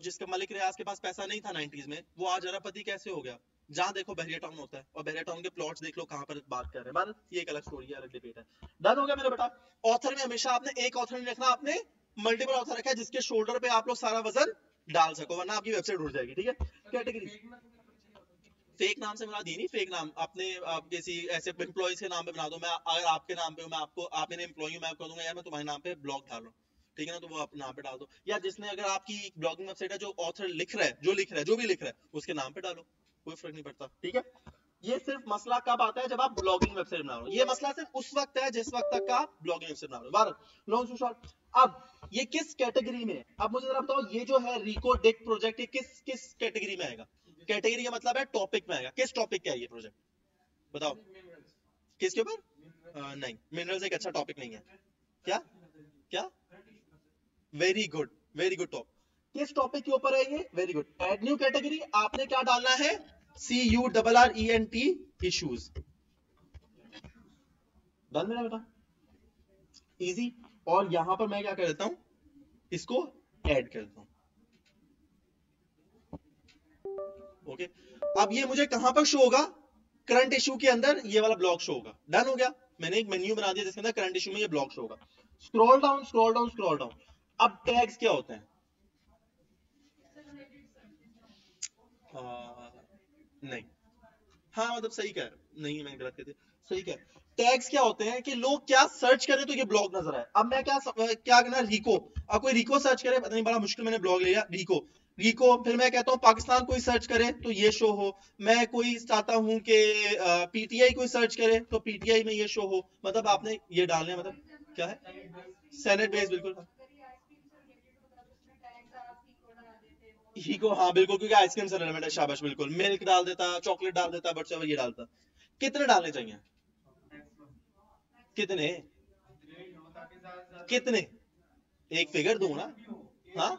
जिसका मलिक रियाज के पास पैसा नहीं था 90s में, वो आज अरबपति कैसे हो गया? जहां देखो बहरिया टाउन होता है, और बहरिया टाउन के प्लॉट्स देख लो कहां पर बात कर रहे हैं। बात ये एक अलग स्टोरी है, अलग डिबेट है। डन हो गया मेरा बेटा। ऑथर में हमेशा आपने एक ऑथर नहीं रखना, आपने मल्टीपल ऑथर रखा है जिसके शोल्डर पे आप लोग सारा वजन डाल सको, वरना आपकी वेबसाइट उड़ जाएगी। ठीक है, कैटेगरी फेक नाम से मुराद ये नहीं, फेक नाम अपने आप किसी ऐसे एम्प्लॉइज के नाम पे बना दो। मैं अगर आपके नाम पे हूं, मैं आपको, आप मेरे एम्प्लॉई हूं, मैं आपको दूंगा यार मैं तुम्हारे नाम पे ब्लॉग डाल रहा हूँ, ठीक है ना, तो वो आप नाम पे डाल दो। या जिसने, अगर आपकी ब्लॉगिंग वेबसाइट है, जो ऑथर लिख रहा है, जो लिख रहा है, जो भी लिख रहा है, उसके नाम पे डालो, कोई फर्क नहीं पड़ता। ठीक है, ये सिर्फ मसला कब आता है? जब आप ब्लॉगिंग वेबसाइट बना रहे हो। ये मसला सिर्फ उस वक्त है जिस वक्त तक आप ब्लॉगिंग वेबसाइट बना रहे हो। बारह लॉन्ग टू शॉर्ट, अब ये किस कैटेगरी में है? अब मुझे जरा बताओ, ये जो है रिको डिक प्रोजेक्ट, ये किस किस कैटेगरी में आएगा? कैटेगरी का मतलब है टॉपिक में आएगा। किस टॉपिक का है ये प्रोजेक्ट? बताओ किसके ऊपर? नहीं, मिनरल्स एक अच्छा टॉपिक नहीं है। क्या क्या? Very good, very good top. किस टॉपिक के ऊपर है ये? Very good. Add new category, आपने क्या डालना है? CURRENT issues. डन मेरा बेटा, इजी। और यहां पर मैं क्या कर देता हूं, इसको ऐड कर देता हूं। ओके, अब ये मुझे कहां पर शो होगा? करंट इशू के अंदर ये वाला ब्लॉक शो होगा। डन हो गया, मैंने एक मेन्यू बना दिया जिसके अंदर करंट इशू में ये ब्लॉक शो होगा। Scroll down scroll down scroll down. अब टैग्स क्या होते हैं? नहीं, हाँ मतलब सही कह, नहीं मैं गलत कहती, सही कह। टैग्स क्या होते हैं कि लोग क्या सर्च करें तो ये ब्लॉग नजर आए। अब मैं क्या करना, रिको, अब कोई रिको सर्च करे, पता नहीं बड़ा मुश्किल मैंने ब्लॉग लिया, रिको रिको, फिर मैं कहता हूँ पाकिस्तान कोई सर्च करे तो ये शो हो। मैं कोई चाहता हूँ कि पीटीआई कोई सर्च करे तो पीटीआई में ये शो हो। मतलब आपने ये डालने, मतलब क्या है, सेनेट बेस, बिल्कुल ही को, हाँ बिल्कुल, क्योंकि आइसक्रीम से रिलेटेड है। शाबाश, बिल्कुल, मिल्क डाल देता, चॉकलेट डाल देता, बट ये डालता। कितने डालने चाहिए? कितने? कितने? एक फिगर दो ना। हाँ,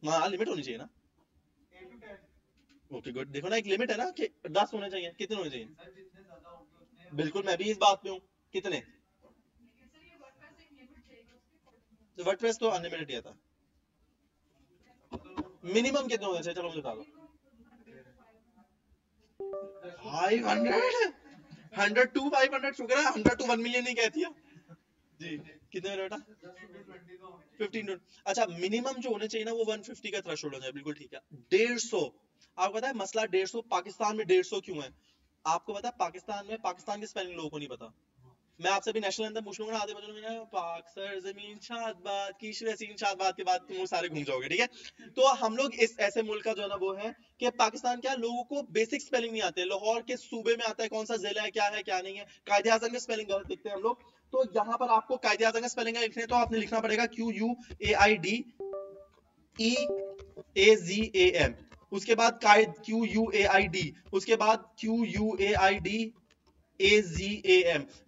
हाँ लिमिट होनी चाहिए ना। ओके गुड, देखो ना एक लिमिट है ना कि 10 होने चाहिए। कितने होने चाहिए? बिल्कुल, मैं भी इस बात पे हूँ। कितने? तो वर्डप्रेस तो अनलिमिटेड दिया था। मिनिमम कितने होने चाहिए? चलो मुझे बता दो। 500? 100 to 500, शुक्र है 100 to 1 मिलियन नहीं कहती है जी। कितने बेटा? 15। अच्छा, मिनिमम जो होने चाहिए ना वो 150 का थ्रेशोल्ड हो जाए, बिल्कुल ठीक है। 150, आपको पता है मसला 150 पाकिस्तान में 150 क्यों है? आपको पता है पाकिस्तान में पाकिस्तान की स्पेलिंग लोगों को नहीं पता। मैं आपसे भी नेशनल एंथम पूछ लूंगा ना, आधे बजने में पाक सर जमीन शाद बात की हसीन शाद बात के बाद तुम सारे घूम जाओगे। ठीक है, तो हम लोग इस ऐसे मुल्क का जो है ना वो है कि पाकिस्तान क्या, लोगों को बेसिक स्पेलिंग नहीं आते। लाहौर के सूबे में आता है कौन सा जिला है, क्या है क्या नहीं है। कायदे आजम के स्पेलिंग गलत लिखते हैं हम लोग। तो यहाँ पर आपको कायदे आजम का स्पेलिंग लिखने तो आपने लिखना पड़ेगा QUAIDEAZAM, उसके बाद QUAID, उसके बाद QUAIDAZAM।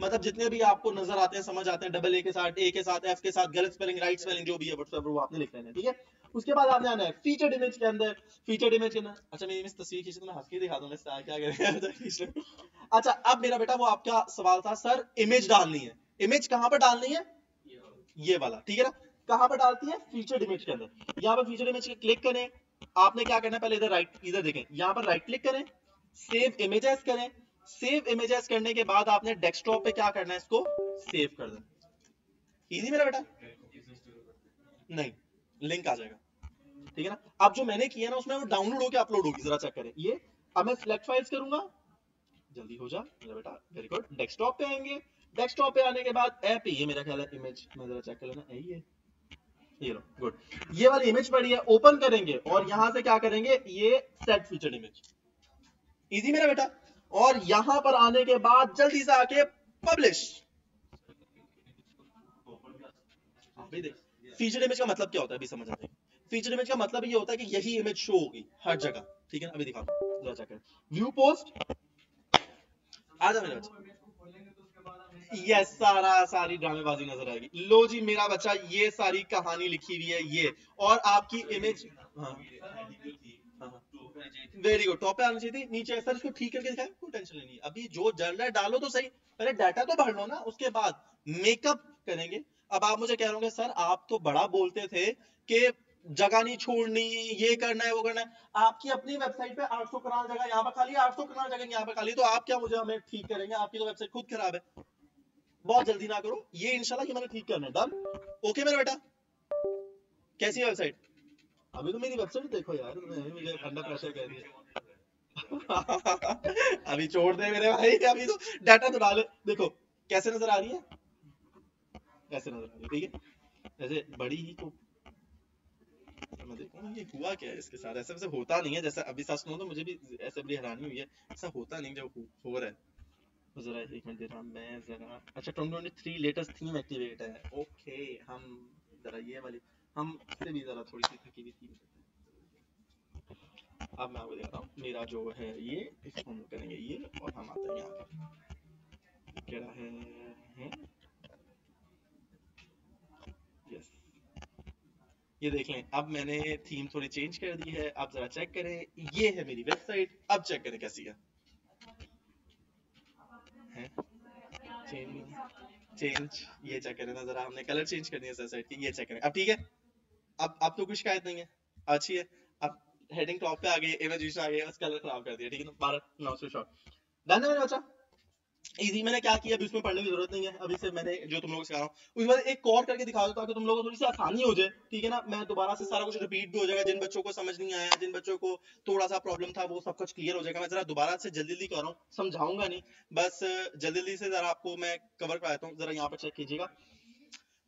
मतलब जितने भी आपको नजर आते हैं, समझ आते हैं, डबल ए के साथ, ए के साथ, एफ के साथ, गलत स्पेलिंग, राइट स्पेलिंग, जो भी है व्हाट्सएवर वो आपने लिख लेना है। ठीक है, उसके बाद आपने आना है फीचर्ड इमेज के अंदर। फीचर्ड इमेज के अंदर, अच्छा मेरी तस्वीर खींची तो मैं हंस के दिखा दूंगा, क्या करेंगे। अच्छा, अब मेरा बेटा वो आपका सवाल था सर, इमेज डालनी है, इमेज कहां पर डालनी है? ये वाला, ठीक है ना, कहां पर डालती है? फीचर्ड इमेज के अंदर। यहाँ पर फीचर्ड इमेज क्लिक करें। आपने क्या करना है, पहले इधर राइट, इधर देखें, यहाँ पर राइट क्लिक करें, सेव इमेजेस करें। सेव इमेजेस करने के बाद आपने डेस्कटॉप पे क्या करना है, इसको सेव कर देना। इजी मेरा बेटा, नहीं लिंक आ जाएगा, ठीक है ना। अब जो मैंने किया ना उसमें वो डाउनलोड होकर अपलोड होगी, जरा चेक करें ये। अब मैं सिलेक्ट फाइल्स करूंगा, जल्दी हो जा मेरा बेटा, वेरी गुड। डेस्कटॉप पे आएंगे, डेस्कटॉप पे आने के बाद ऐप, ये मेरा ख्याल है इमेज, मैं जरा चेक कर लेना, ये लो, गुड, ये वाली इमेज पड़ी है। ओपन करेंगे और यहां से क्या करेंगे, ये सेट फीचर्ड इमेज। इजी मेरा बेटा। और यहां पर आने के बाद जल्दी से आके पब्लिश। फीचर्ड इमेज का मतलब क्या होता है, अभी समझ आते हैं। फीचर्ड इमेज का मतलब ये होता है कि यही इमेज शो होगी हर जगह, ठीक है ना। अभी दिखा दो, व्यू पोस्ट, आ जा मेरे बच्चे। ये सारी ड्रामेबाजी नजर आएगी। लो जी मेरा बच्चा, ये सारी कहानी लिखी हुई है ये, और आपकी इमेज। हाँ वेरी गुड, टॉप पे आनी चाहिए थी, नीचे सर इसको ठीक करके दिखाया, कोई टेंशन नहीं। अभी जो जल रहा है डालो तो सही, पहले डाटा तो भर लो ना, उसके बाद मेकअप करेंगे। अब आप मुझे कह रहे होंगे सर आप तो बड़ा बोलते थे कि जगह नहीं छोड़नी, ये करना है वो करना है। आपकी अपनी वेबसाइट पे 800 कनाल जगह यहाँ पर खाली, 800 कनाल जगह यहाँ पर खाली, तो आप क्या मुझे हमें ठीक करेंगे? आपकी तो वेबसाइट खुद खराब है। बहुत जल्दी ना करो, ये इंशाल्लाह ये मैंने ठीक करना है। डन ओके मेरा बेटा, कैसी है वेबसाइट? अभी तो मेरी वेबसाइट देखो यार, मुझे अंडर प्रेशर कह दिया। अभी छोड़ दे मेरे भाई, अभी तो डाटा तो डाले। देखो कैसे नजर आ रही है, कैसे नजर आ रही है, ठीक है। ऐसे बड़ी ही को मैं देखूं ये हुआ क्या है इसके साथ। ऐसा वैसे होता नहीं है, जैसा अभी सच कहूं तो मुझे भी ऐसे बड़ी हैरानी हुई है, ऐसा होता नहीं जो हो रहा है। तो जरा एक मिनट दे रहा मैं जरा। अच्छा 2023 लेटेस्ट थीम एक्टिवेट है, ओके। हम जरा ये वाली, हम से भी जरा थोड़ी सी थकी हुई थीम। अब मैं आपको दिखाता हूँ मेरा जो है ये, इसको हम करेंगे ये, और हम आते हैं यहाँ पर क्या है यस, ये देख लें। अब मैंने थीम थोड़ी चेंज कर दी है, अब जरा चेक करें, ये है मेरी वेबसाइट। अब चेक करें कैसी है चेंज चेंज, ये चेक करें ना जरा, हमने कलर चेंज करनी है वेबसाइट की, ये चेक करें। अब ठीक है, अब तो कुछ शिकायत नहीं है, अच्छी है। अब हेडिंग टॉप पे आ गई, इमेज आ गई, बस कलर खराब कर दिया, ठीक है ना। 12 9 शॉट डन है मेरा बच्चा। इजी मैंने क्या किया, अभी उसमें पढ़ने की जरूरत नहीं है, अभी से मैंने जो तुम लोगों को सिखा रहा हूँ उसके बाद एक और करके दिखा दो, ताकि तुम लोगों को थोड़ी सी आसानी हो जाए, ठीक है ना। मैं दोबारा से सारा कुछ रिपीट भी हो जाएगा, जिन बच्चों को समझ नहीं आया, जिन बच्चों को थोड़ा सा प्रॉब्लम था, वो सब कुछ क्लियर हो जाएगा। मैं जरा दोबारा से जल्दी जल्दी कर रहा हूँ, समझाऊंगा नहीं, बस जल्दी जल्दी से जरा आपको मैं कवर कराता हूँ। जरा यहाँ पर चेक कीजिएगा।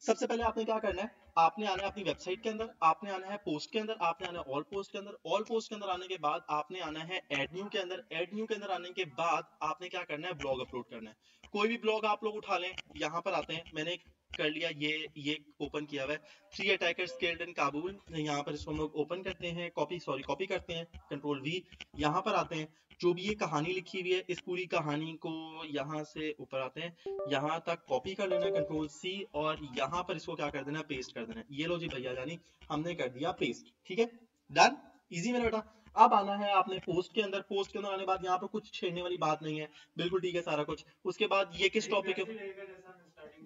सबसे पहले आपने क्या करना है, आपने आना है अपनी वेबसाइट के अंदर, आपने आना है पोस्ट के अंदर, आपने आना है ऑल पोस्ट के अंदर। ऑल पोस्ट के अंदर आने के बाद आपने आना है एड न्यू के अंदर। एड न्यू के अंदर आने के बाद आपने क्या करना है, ब्लॉग अपलोड करना है। कोई भी ब्लॉग आप लोग उठा लें, यहाँ पर आते हैं, मैंने कर लिया ये ओपन किया हुआ है, 3 अटैकर्स किल्ड इन काबुल। यहाँ पर इसको हम लोग ओपन करते हैं, कॉपी करते हैं, कंट्रोल वी। यहाँ पर आते हैं, जो भी ये कहानी लिखी हुई है, इस पूरी कहानी को यहाँ से ऊपर आते हैं, यहाँ तक कॉपी कर लेना है, कंट्रोल सी, और यहाँ पर इसको क्या कर देना है, पेस्ट कर देना है। ये लो जी भैया जानी, हमने कर दिया पेस्ट, ठीक है। डन, इजी मेरा बेटा। अब आना है आपने पोस्ट के अंदर। पोस्ट के अंदर आने के बाद यहाँ पर कुछ छेड़ने वाली बात नहीं है, बिल्कुल ठीक है सारा कुछ। उसके बाद ये किस टॉपिक है,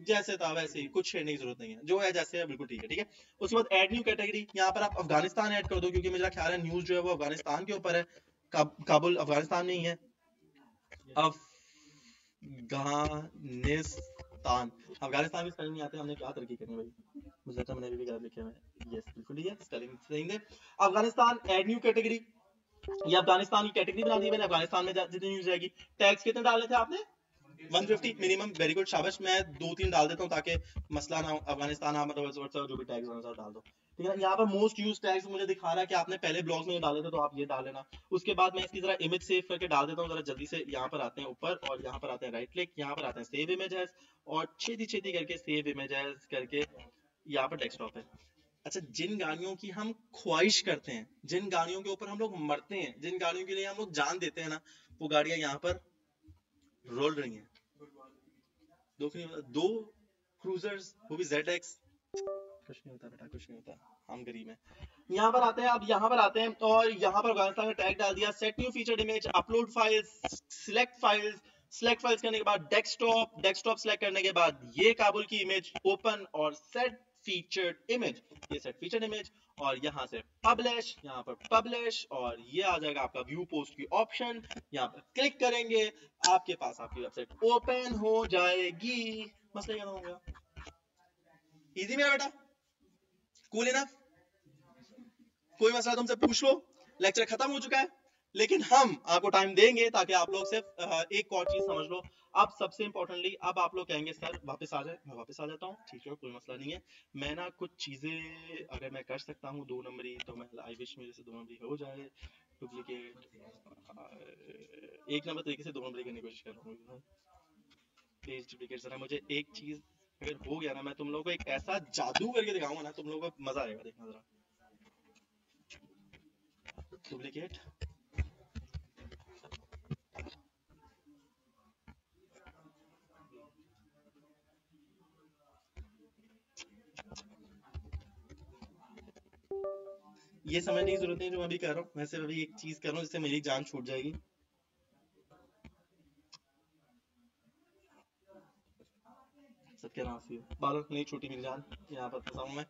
जैसे था वैसे ही, कुछ छेड़ने की जरूरत नहीं है, जो है जैसे है बिल्कुल ठीक है, ठीक है। उसके बाद ऐड न्यू कैटेगरी, यहाँ पर आप अफगानिस्तान ऐड कर दो, क्योंकि मेरा ख्याल है न्यूज जो है वो अफगानिस्तान के ऊपर है। काबुल अफगानिस्तान में ही है। अफगानिस्तान, अफगानिस्तान की स्पेलिंग नहीं आते, हमने क्या तरक्की करनी भाई, मुझे लगता है मैंने भी गलत लिखे हुए। यस बिल्कुल ठीक है, स्पेलिंग सही दे। अफगानिस्तान ऐड न्यू कैटेगरी, ये अफगानिस्तान की कैटेगरी बना दी मैंने। अफगानिस्तान में जितनी न्यूज रहेगी, टैग्स कितने डाले थे आपने, 150 मिनिमम, वेरी गुड शाबाश। मैं 2-3 डाल देता हूँ ताकि मसला ना हो। अफगानिस्तान जो भी टैग्स होना डाल दो, ठीक है। यहाँ पर मोस्ट यूज टैग्स मुझे दिखा रहा है कि आपने पहले ब्लॉग्स में डाले थे, तो आप ये डाल लेना। उसके बाद मैं इसकी जरा इमेज सेव करके डाल देता हूँ, जरा जल्दी से। यहाँ पर आते हैं ऊपर, और यहाँ पर आते हैं राइट क्लिक, यहाँ पर आते हैं सेव इमेजेस, और छेती छेती करके सेव इमेजेस करके यहाँ पर डेस्कटॉप है। अच्छा, जिन गाड़ियों की हम ख्वाहिश करते हैं, जिन गाड़ियों के ऊपर हम लोग मरते हैं, जिन गाड़ियों के लिए हम लोग जान देते हैं ना, वो गाड़ियां यहाँ पर रोल रही हैं। दो क्रूजर्स, वो भी ZX। कुछ नहीं होता बेटा, कुछ नहीं होता, हम गरीब हैं। यहाँ पर आते हैं, अब यहाँ पर आते हैं, और यहाँ पर अफगानिस्तान का टैग डाल दिया। Set new featured image, upload files, select files. Select files करने के बाद डेस्कटॉप सिलेक्ट करने के बाद ये काबुल की इमेज ओपन, और सेट फीचर्ड इमेज, ये सेट फीचर्ड इमेज, और यहाँ से पब्लिश, यहाँ पर पब्लिश, और ये आ जाएगा आपका व्यू पोस्ट की ऑप्शन। यहाँ पर क्लिक करेंगे, आपके पास आपकी वेबसाइट ओपन हो जाएगी। मसला क्या होगा, इजी मेरा बेटा, कूल इनफ, कोई मसला तुमसे पूछ लो। लेक्चर खत्म हो चुका है, लेकिन हम आपको टाइम देंगे ताकि आप लोग सिर्फ एक और चीज समझ लो। अब सबसे इंपॉर्टेंटली, अब आप लोग कहेंगे सर वापस आ जाए, मैं वापस आ जाता हूँ, ठीक है कोई मसला नहीं है। मैं ना कुछ चीजें अगर मैं कर सकता हूँ 2 नंबरी, तो मैं आई विश मेरे से 2 नंबरी हो जाए। डुप्लीकेट 1 नंबर तरीके से 2 नंबरी करने की कोशिश कर रहा हूँ। पेज डुप्लीकेट, जरा मुझे एक चीज अगर हो गया ना, मैं तुम लोगों को एक ऐसा जादू करके दिखाऊंगा ना, तुम लोगों को मजा आएगा, देखना जरा। डुप्लीकेट, ये समझने की जरूरत नहीं जो मैं अभी कर रहा हूँ, वैसे अभी एक चीज कर रहा हूँ जिससे मेरी जान छूट जाएगी। सबके नाम से बालक नहीं छूटी मेरी जान, यहाँ पर फंसा हूं मैं।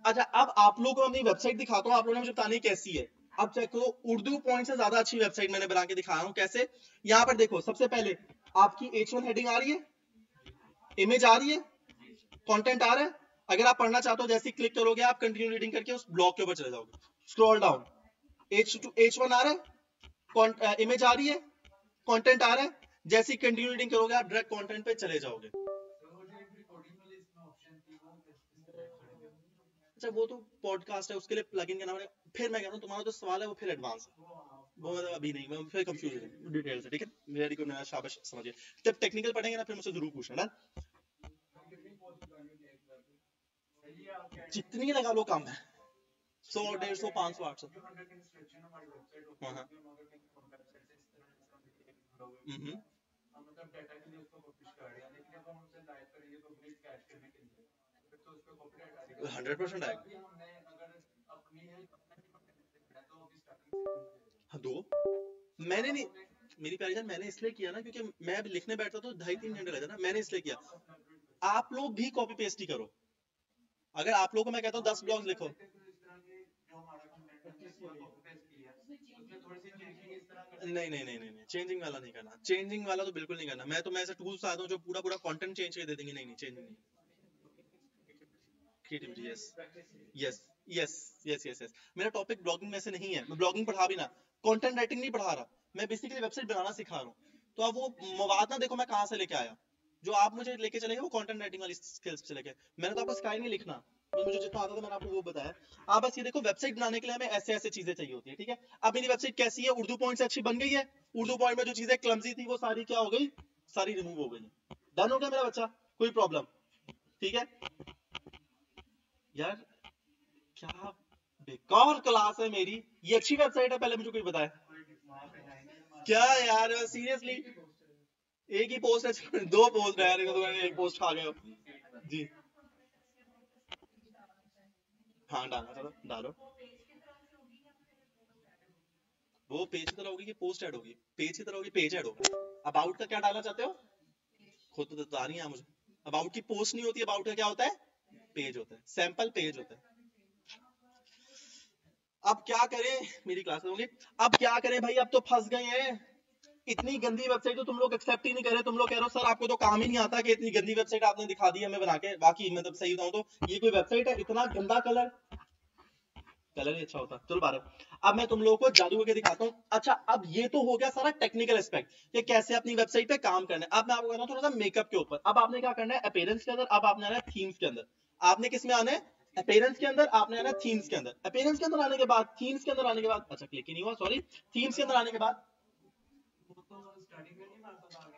अच्छा, अब आप लोगों को अपनी वेबसाइट दिखाता हूँ, आप लोगों ने मुझे बतानी कैसी है। अब चेक करो, उर्दू पॉइंट से ज्यादा अच्छी वेबसाइट मैंने बना के दिखा रहा हूँ। कैसे? यहाँ पर देखो, सबसे पहले आपकी H1 हेडिंग आ रही है, इमेज आ रही है, कंटेंट आ रहा है। अगर आप पढ़ना चाहते हो, जैसे क्लिक करोगे आप कंटिन्यू रीडिंग करके उस ब्लॉक के ऊपर चले जाओगे। स्क्रॉल डाउन, H1 आ रहा है, इमेज आ रही है, कंटेंट आ रहा है। जैसे कंटिन्यू रीडिंग करोगे आप डायरेक्ट कंटेंट पे चले जाओगे। अच्छा, वो तो पॉडकास्ट है, उसके लिए प्लगइन करना पड़ेगा। फिर मैं कह रहा हूँ, तुम्हारा जो सवाल है वो फिर एडवांस है, वो मतलब अभी नहीं, मैं फिर कंफ्यूज हूँ डिटेल से। ठीक है, वेरी गुड, मेरा शाबाश, समझिए। जब टेक्निकल पढ़ेंगे ना फिर मुझसे जरूर पूछना ना, जितनी लगा लो कम है। 100, 150, 500, 800। हाँ हाँ। हम्म। 100% आएगा। हाँ, दो। मैंने नहीं, मेरी प्यारी जान, मैंने इसलिए किया ना क्योंकि मैं अभी लिखने बैठता तो 2.5-3 घंटे लग जाता ना, मैंने इसलिए किया। आप लोग भी कॉपी पेस्ट ही करो। अगर आप लोगों को मैं कहता हूँ 10 ब्लॉग्स लिखो, नहीं नहीं नहीं नहीं नहीं, चेंजिंग वाला नहीं करना, चेंजिंग वाला तो बिल्कुल नहीं करना। मैं ऐसे टूल्स आता हूँ जो पूरा पूरा कंटेंट चेंज कर दे देंगे। नहीं नहीं, चेंजिंग नहीं। Creativity, yes yes yes yes yes yes. मेरा टॉपिक ब्लॉगिंग में से नहीं है, मैं ब्लॉगिंग पढ़ा भी ना, कंटेंट राइटिंग नहीं पढ़ा रहा, मैं बेसिकली वेबसाइट बनाना सिखा रहा हूँ। तो अब वो मवाद ना देखो मैं कहाँ से लेके आया, जो आप मुझे लेके चले गए वो कंटेंट राइटिंग वाली स्किल्स से लेके। मैंने तो आपको सिखाया नहीं लिखना, मुझे जितना आता था मैंने आपको वो बताया। आप बस ये देखो, वेबसाइट बनाने के लिए हमें ऐसे ऐसे चीजें चाहिए होती है। ठीक है, अब मेरी वेबसाइट कैसी है, उर्दू पॉइंट से अच्छी बन गई है। उर्दू पॉइंट में जो चीजें क्लमजी थी वो सारी क्या हो गई, सारी रिमूव हो गई। डन हो गया मेरा बच्चा, कोई प्रॉब्लम? ठीक है यार, क्या बेकार क्लास है मेरी। ये अच्छी वेबसाइट है, पहले मुझे कोई बताए क्या यार, सीरियसली। एक ही पोस्ट है, दो पोस्ट है यार, एक पोस्ट खा गए हो जी। हाँ डालना, चलो डालो। वो पेज की तरह होगी कि पोस्ट ऐड होगी? पेज की तरह होगी, पेज ऐड होगा। अबाउट का क्या डालना चाहते हो? खुद तो बता नहीं है मुझे। अबाउट की पोस्ट नहीं होती, अबाउट का क्या होता है? पेज होता है, सैंपल पेज होता है। अब क्या करें, मेरी क्लास होंगी। अब क्या करें भाई, अब तो फंस गए हैं। इतनी गंदी वेबसाइट तो तुम लोग एक्सेप्ट ही नहीं कर रहे। तुम लोग कह रहे हो सर आपको तो काम ही नहीं आता कि इतनी गंदी वेबसाइट आपने दिखा दी हमें बना के। बाकी मतलब सही बताऊं तो ये कोई वेबसाइट है? इतना गंदा कलर, कलर ही अच्छा होता। चलो बारह, अब मैं तुम लोगों को जादू करके दिखाता हूँ। अच्छा, अब ये तो हो गया सारा टेक्निकल एस्पेक्ट कि कैसे अपनी वेबसाइट पे काम करना है। अब मैं आपको कहता हूँ थोड़ा सा मेकअप के ऊपर। अब आपने क्या करना है, अपीयरेंस के अंदर अब आपने आना है थीम्स के अंदर। आपने किस में आना है? अपीयरेंस के अंदर आपने आना है थीम्स के अंदर। अपीयरेंस के अंदर आने के बाद, थीम्स के अंदर आने के बाद, अच्छा क्लिक ही नहीं हुआ, सॉरी। थीम्स के अंदर आने के बाद,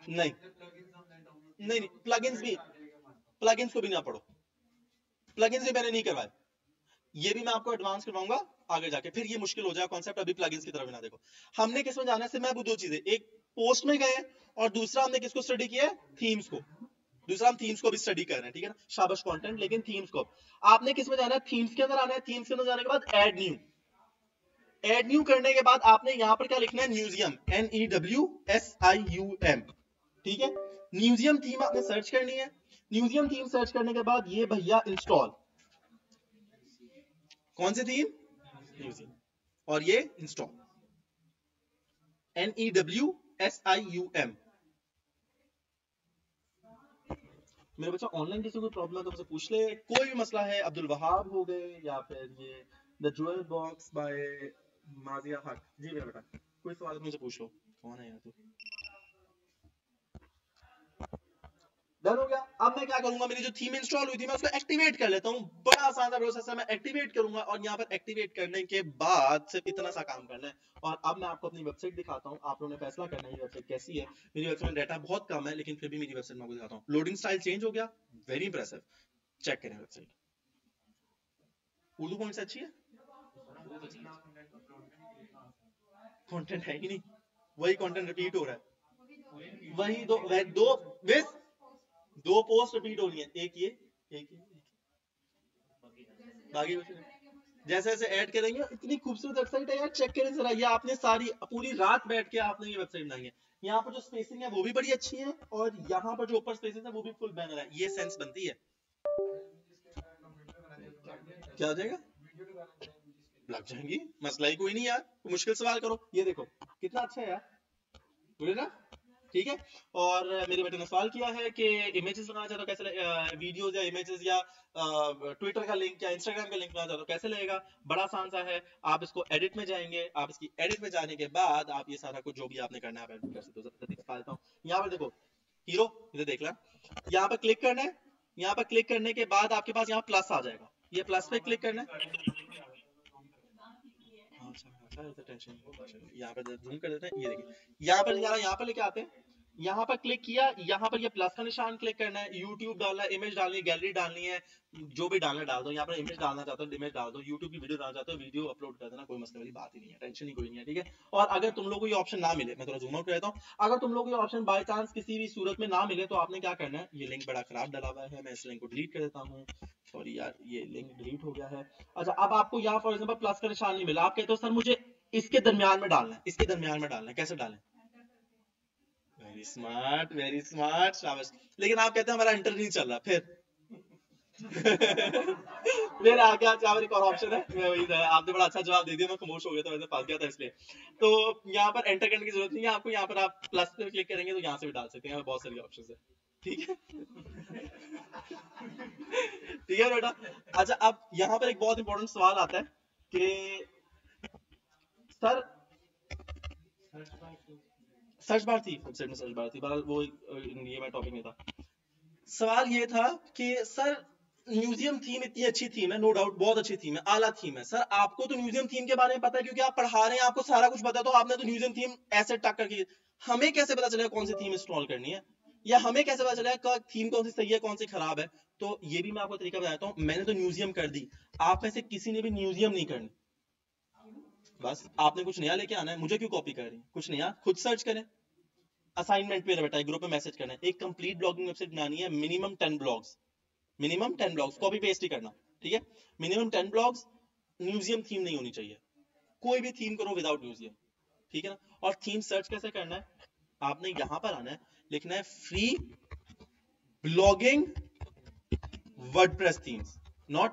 नहीं नहीं, प्लगइन्स भी, प्लगइन्स को भी ना पढ़ो, प्लगइन्स भी मैंने नहीं करवाए। ये भी मैं आपको एडवांस करवाऊंगा आगे जाके, फिर ये मुश्किल हो जाएगा कॉन्सेप्ट। अभी प्लगइन्स की तरफ भी ना देखो। हमने किस में जाना है सिर्फ, मैं दो चीजें, एक पोस्ट में गए और दूसरा हमने किसको स्टडी किया है? थीम्स को। दूसरा हम थीम्स को भी स्टडी कर रहे हैं, ठीक है ना, शाबाश कंटेंट, लेकिन थीम्स को। आपने किस में जाना है? थीम्स के अंदर आना है। थीम्स के अंदर जाने के बाद ऐड न्यू, ऐड न्यू करने के बाद आपने यहां पर क्या लिखना है? Museum, NEWSIUM। ठीक है, म्यूजियम थीम आपने सर्च करनी है। म्यूजियम थीम सर्च करने के बाद ये भैया इंस्टॉल, कौन सी थीम? म्यूजियम। और ये इंस्टॉल, NEWSIUM। मेरे बच्चा ऑनलाइन किसी कोई प्रॉब्लम है तो मुझसे पूछ ले, कोई भी मसला है। अब्दुल वहाब हो गए या फिर ये द ज्वेल बॉक्स बाय माजिया हक जी, मेरा बेटा कोई सवाल है मुझे पूछ लो। कौन है यार तू? डन हो गया। अब मैं क्या करूंगा, मेरी जो थीम इंस्टॉल हुई थी मैं उसको एक्टिवेट कर लेता हूँ। बड़ा आसान सा प्रोसेस है, मैं एक्टिवेट करूंगा और यहाँ पर एक्टिवेट करने के बाद सिर्फ इतना सा काम करना है। और अब मैं आपको अपनी वेबसाइट दिखाता हूँ, आप लोगों ने फैसला करना है ये वेबसाइट कैसी है। मेरी वेबसाइट में डाटा बहुत कम है लेकिन फिर भी मेरी वेबसाइट में आपको दिखाता हूँ। लोडिंग स्टाइल चेंज हो गया, वेरी इंप्रेसिव। चेक करें वेबसाइट, उर्दू पॉइंट से अच्छी है, कंटेंट है ही नहीं, वही कंटेंट रिपीट हो रहा है। वही दो विस दो पोस्ट रिपीट हो रही है, एक ये, एक ये, बाकी कुछ नहीं। जैसे जैसे ऐड करेंगे, इतनी खूबसूरत वेबसाइट है यार, चेक करें जरा। ये आपने सारी पूरी रात बैठ के आपने ये वेबसाइट बनाई है। यहाँ पर जो स्पेसिंग है वो भी बड़ी अच्छी है, और यहाँ पर जो ऊपर स्पेसिंग है वो भी फुल बैनर है। ये सेंस बनती है। क्या हो जाएगा? लग जाएंगी, मसला ही कोई नहीं यार, मुश्किल सवाल करो। ये देखो कितना अच्छा है यार, बोले ना, ठीक है। और मेरे बेटे ने सवाल किया है कि इमेजेस बनाना चाहता हूँ कैसे, वीडियोस या इमेजेस या ट्विटर का लिंक या इंस्टाग्राम का लिंक बनाना चाहता हूँ कैसे लगेगा। बड़ा आसान सा है, आप इसको एडिट में जाएंगे, आप इसकी एडिट में जाने के बाद आप ये सारा कुछ जो भी आपने करना है आप एडिट कर सकते हो। दिखा देता हूँ, यहाँ पर देखो हीरो, इधर देख ला, यहाँ पर क्लिक करना है। यहाँ पर क्लिक करने के बाद आपके पास यहाँ प्लस आ जाएगा, ये प्लस पे क्लिक करना है। यहाँ पर जूम कर देते हैं, ये देखिए यहाँ पर लेके आते हैं। यहाँ पर क्लिक किया, यहाँ पर ये प्लस का निशान क्लिक करना है, यूट्यूब डालना है, इमेज डालनी है, गैलरी डालनी है, जो भी डालना डाल दो। यहाँ पर इमेज डालना चाहते हो इमेज डाल दो, यूट्यूब की वीडियो डालना चाहते हो वीडियो अपलोड कर देना, कोई मसले वाली बात ही नहीं है, टेंशन ही कोई नहीं है, ठीक है। और अगर तुम लोग को ये ऑप्शन ना मिले, मैं थोड़ा जूम आउट कर देता हूँ, अगर तुम लोग को ये ऑप्शन बाय चांस किसी भी सूरत में ना मिले तो आपने क्या करना है, ये लिंक बड़ा खराब डाला हुआ है, मैं इस लिंक को डिलीट कर देता हूँ। सॉरी यार, ये लिंक डिलीट हो गया है। अच्छा, अब आपको यहाँ फॉर एग्जांपल प्लस का निशान नहीं मिला, आप कहते हो सर मुझे इसके दरमियान में डालना है, इसके दरमियान में डालना है, कैसे डालें? वेरी स्मार्ट, शाबाश। लेकिन आप कहते हैं हमारा इंटर नहीं चल रहा, फिर मेरे आगे यहाँ पर एक और ऑप्शन है, मैं वही आपने बड़ा अच्छा जवाब दे दिया, मैं खामोश हो गया था, वैसे फंस गया था इसलिए। तो यहाँ पर एंटर करने की जरूरत नहीं है आपको, यहाँ पर आप प्लस पे क्लिक करेंगे तो यहाँ से भी डाल सकते हैं, बहुत सारी ऑप्शन है, ठीक है। ठीक है बेटा। अच्छा, अब यहाँ पर एक बहुत इंपॉर्टेंट सवाल आता है कि सर सर्च बार थी, वेबसाइट में सर्च बार थी, बहरहाल वो ये मैं टॉपिक में था। सवाल ये था कि सर म्यूजियम थीम इतनी अच्छी थीम है, नो डाउट बहुत अच्छी थीम है, आला थीम है, सर आपको तो म्यूजियम थीम के बारे में पता है क्योंकि आप पढ़ा रहे हैं, आपको सारा कुछ पता है, तो आपने तो म्यूजियम थीम ऐसे टक करके, हमें कैसे पता चलेगा कौन सी थीम इंस्टॉल करनी है, या हमें कैसे पता चलेगा थीम कौन सी सही है कौन सी खराब है? तो ये भी मैं आपको तरीका बताता हूँ। मैंने तो म्यूजियम कर दी, आप में से किसी ने भी म्यूजियम नहीं करनी। बस आपने कुछ नया लेके आना है, मुझे क्यों कॉपी कर रही है, कुछ नया खुद सर्च करें। असाइनमेंट पे बेटा ग्रुप में मैसेज करना है, एक कंप्लीट ब्लॉगिंग वेबसाइट बनानी है, minimum 10 blogs, minimum 10 blogs, copy paste ही करना, ठीक है। मिनिमम 10 ब्लॉग्स, म्यूजियम थीम नहीं होनी चाहिए, कोई भी थीम करो विदाउट म्यूजियम, ठीक है ना। और थीम सर्च कैसे करना है, आपने यहां पर आना है, लिखना है free blogging WordPress themes, not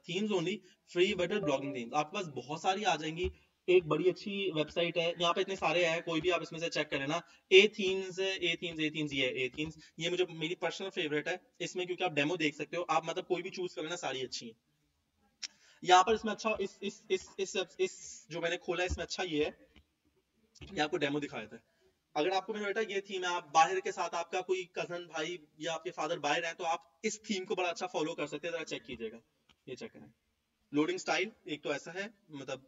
themes only, free WordPress blogging themes. आपके पास बहुत सारी आ जाएंगी, एक बड़ी अच्छी वेबसाइट है, यहाँ पे इतने सारे हैं, कोई भी आप इसमें से चेक करें ना। ए थीम्स, ए थीम्स, ये मुझे मेरी पर्सनल फेवरेट है इसमें, क्योंकि आप डेमो देख सकते हो, आप मतलब कोई भी चूज करें ना, सारी अच्छी है। यहाँ पर इसमें अच्छा, इस जो मैंने खोला है इसमें अच्छा ये है, ये आपको डेमो दिखा देता है। अगर आपको मेरा बेटा ये थीम है, आप बाहर के साथ आपका कोई कजन भाई या आपके फादर बाहर है, तो आप इस थीम को बड़ा अच्छा फॉलो कर सकते हैं, जरा चेक कीजिएगा, ये चेक करें। लोडिंग स्टाइल एक तो ऐसा है, मतलब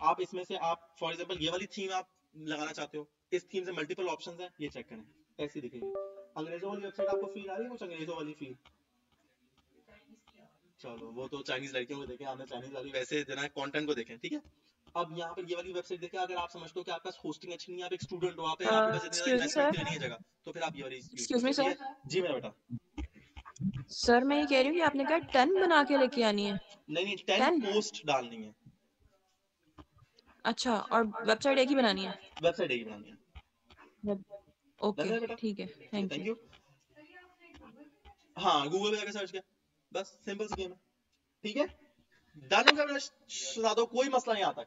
आप इसमें से आप फॉर एग्जांपल ये वाली थीम आप लगाना चाहते हो, इस थीम से मल्टीपल ऑप्शंस हैं, ये चेक करें, ऐसी दिखेगी। अंग्रेजों वाली वेबसाइट आपको फील आ रही है, कुछ अंग्रेजों वाली फील? चलो वो तो चाइनीज लड़कियों को देखें, आपने चाइनीज वाली, वैसे जना कंटेंट को देखें, ठीक है। अब यहाँ पर ये वाली वेबसाइट देखें, अगर आप समझते हो कि आपका होस्टिंग अच्छी नहीं है, आप एक स्टूडेंट हो, आपके पास इतनी ज्यादा एक्सक्यूज मी इन्वेस्टमेंट सर, के लिए नहीं है जगह, तो फिर आप ये वाली यूज एक्सक्यूज कर मी सकते सर, हैं। जी मेरा बेटा। सर मैं ये कह रही हूँ कि आपने कहा 10 बना के लेके आनी है। नहीं 10 10? पोस्ट डालनी है, अच्छा, और वेबसाइट एक ही बनानी है? वेबसाइट एक ही बनानी है। ओके बेटा ठीक है, थैंक थैंक यू। यू। हाँ गूगल पे जाकर सर्च किया, बस सिंपल सी गेम है, ठीक है। डन हो गया, सुना दो, कोई मसला नहीं आता।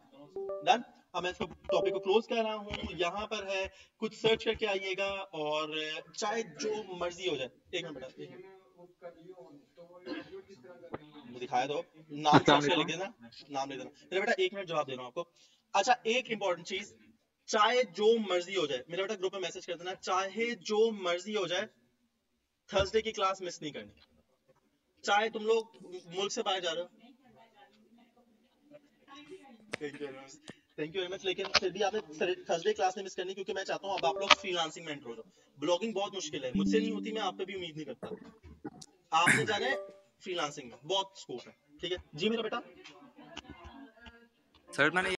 डन। अब मैं इसको टॉपिक को क्लोज कर रहा हूँ, यहाँ पर है कुछ सर्च करके आइएगा, और चाहे जो मर्जी हो जाए। एक मिनट बेटा, एक मिनट दिखाया दो, नाम सर्च कर लिख देना, नाम लिख देना मेरा बेटा, एक मिनट जवाब दे रहा हूँ आपको। अच्छा, एक इंपॉर्टेंट चीज, चाहे जो मर्जी हो जाए, मेरा बेटा ग्रुप में मैसेज कर देना, चाहे जो मर्जी हो जाए, थर्सडे की क्लास मिस नहीं करनी, चाहे तुम लोग मुल्क से बाहर जा रहे हो। Thank you very much. लेकिन फिर भी आपने थर्सडे क्लास नहीं मिस करनी, क्योंकि मैं चाहता हूँ अब आप लोग फ्रीलांसिंग में एंटर हो जाओ। ब्लॉगिंग बहुत मुश्किल है, मुझसे नहीं होती, मैं आप पे भी उम्मीद नहीं करता। आपने जाना है फ्रीलांसिंग में, बहुत स्कोप है, ठीक है। जी मेरा बेटा। सर मैंने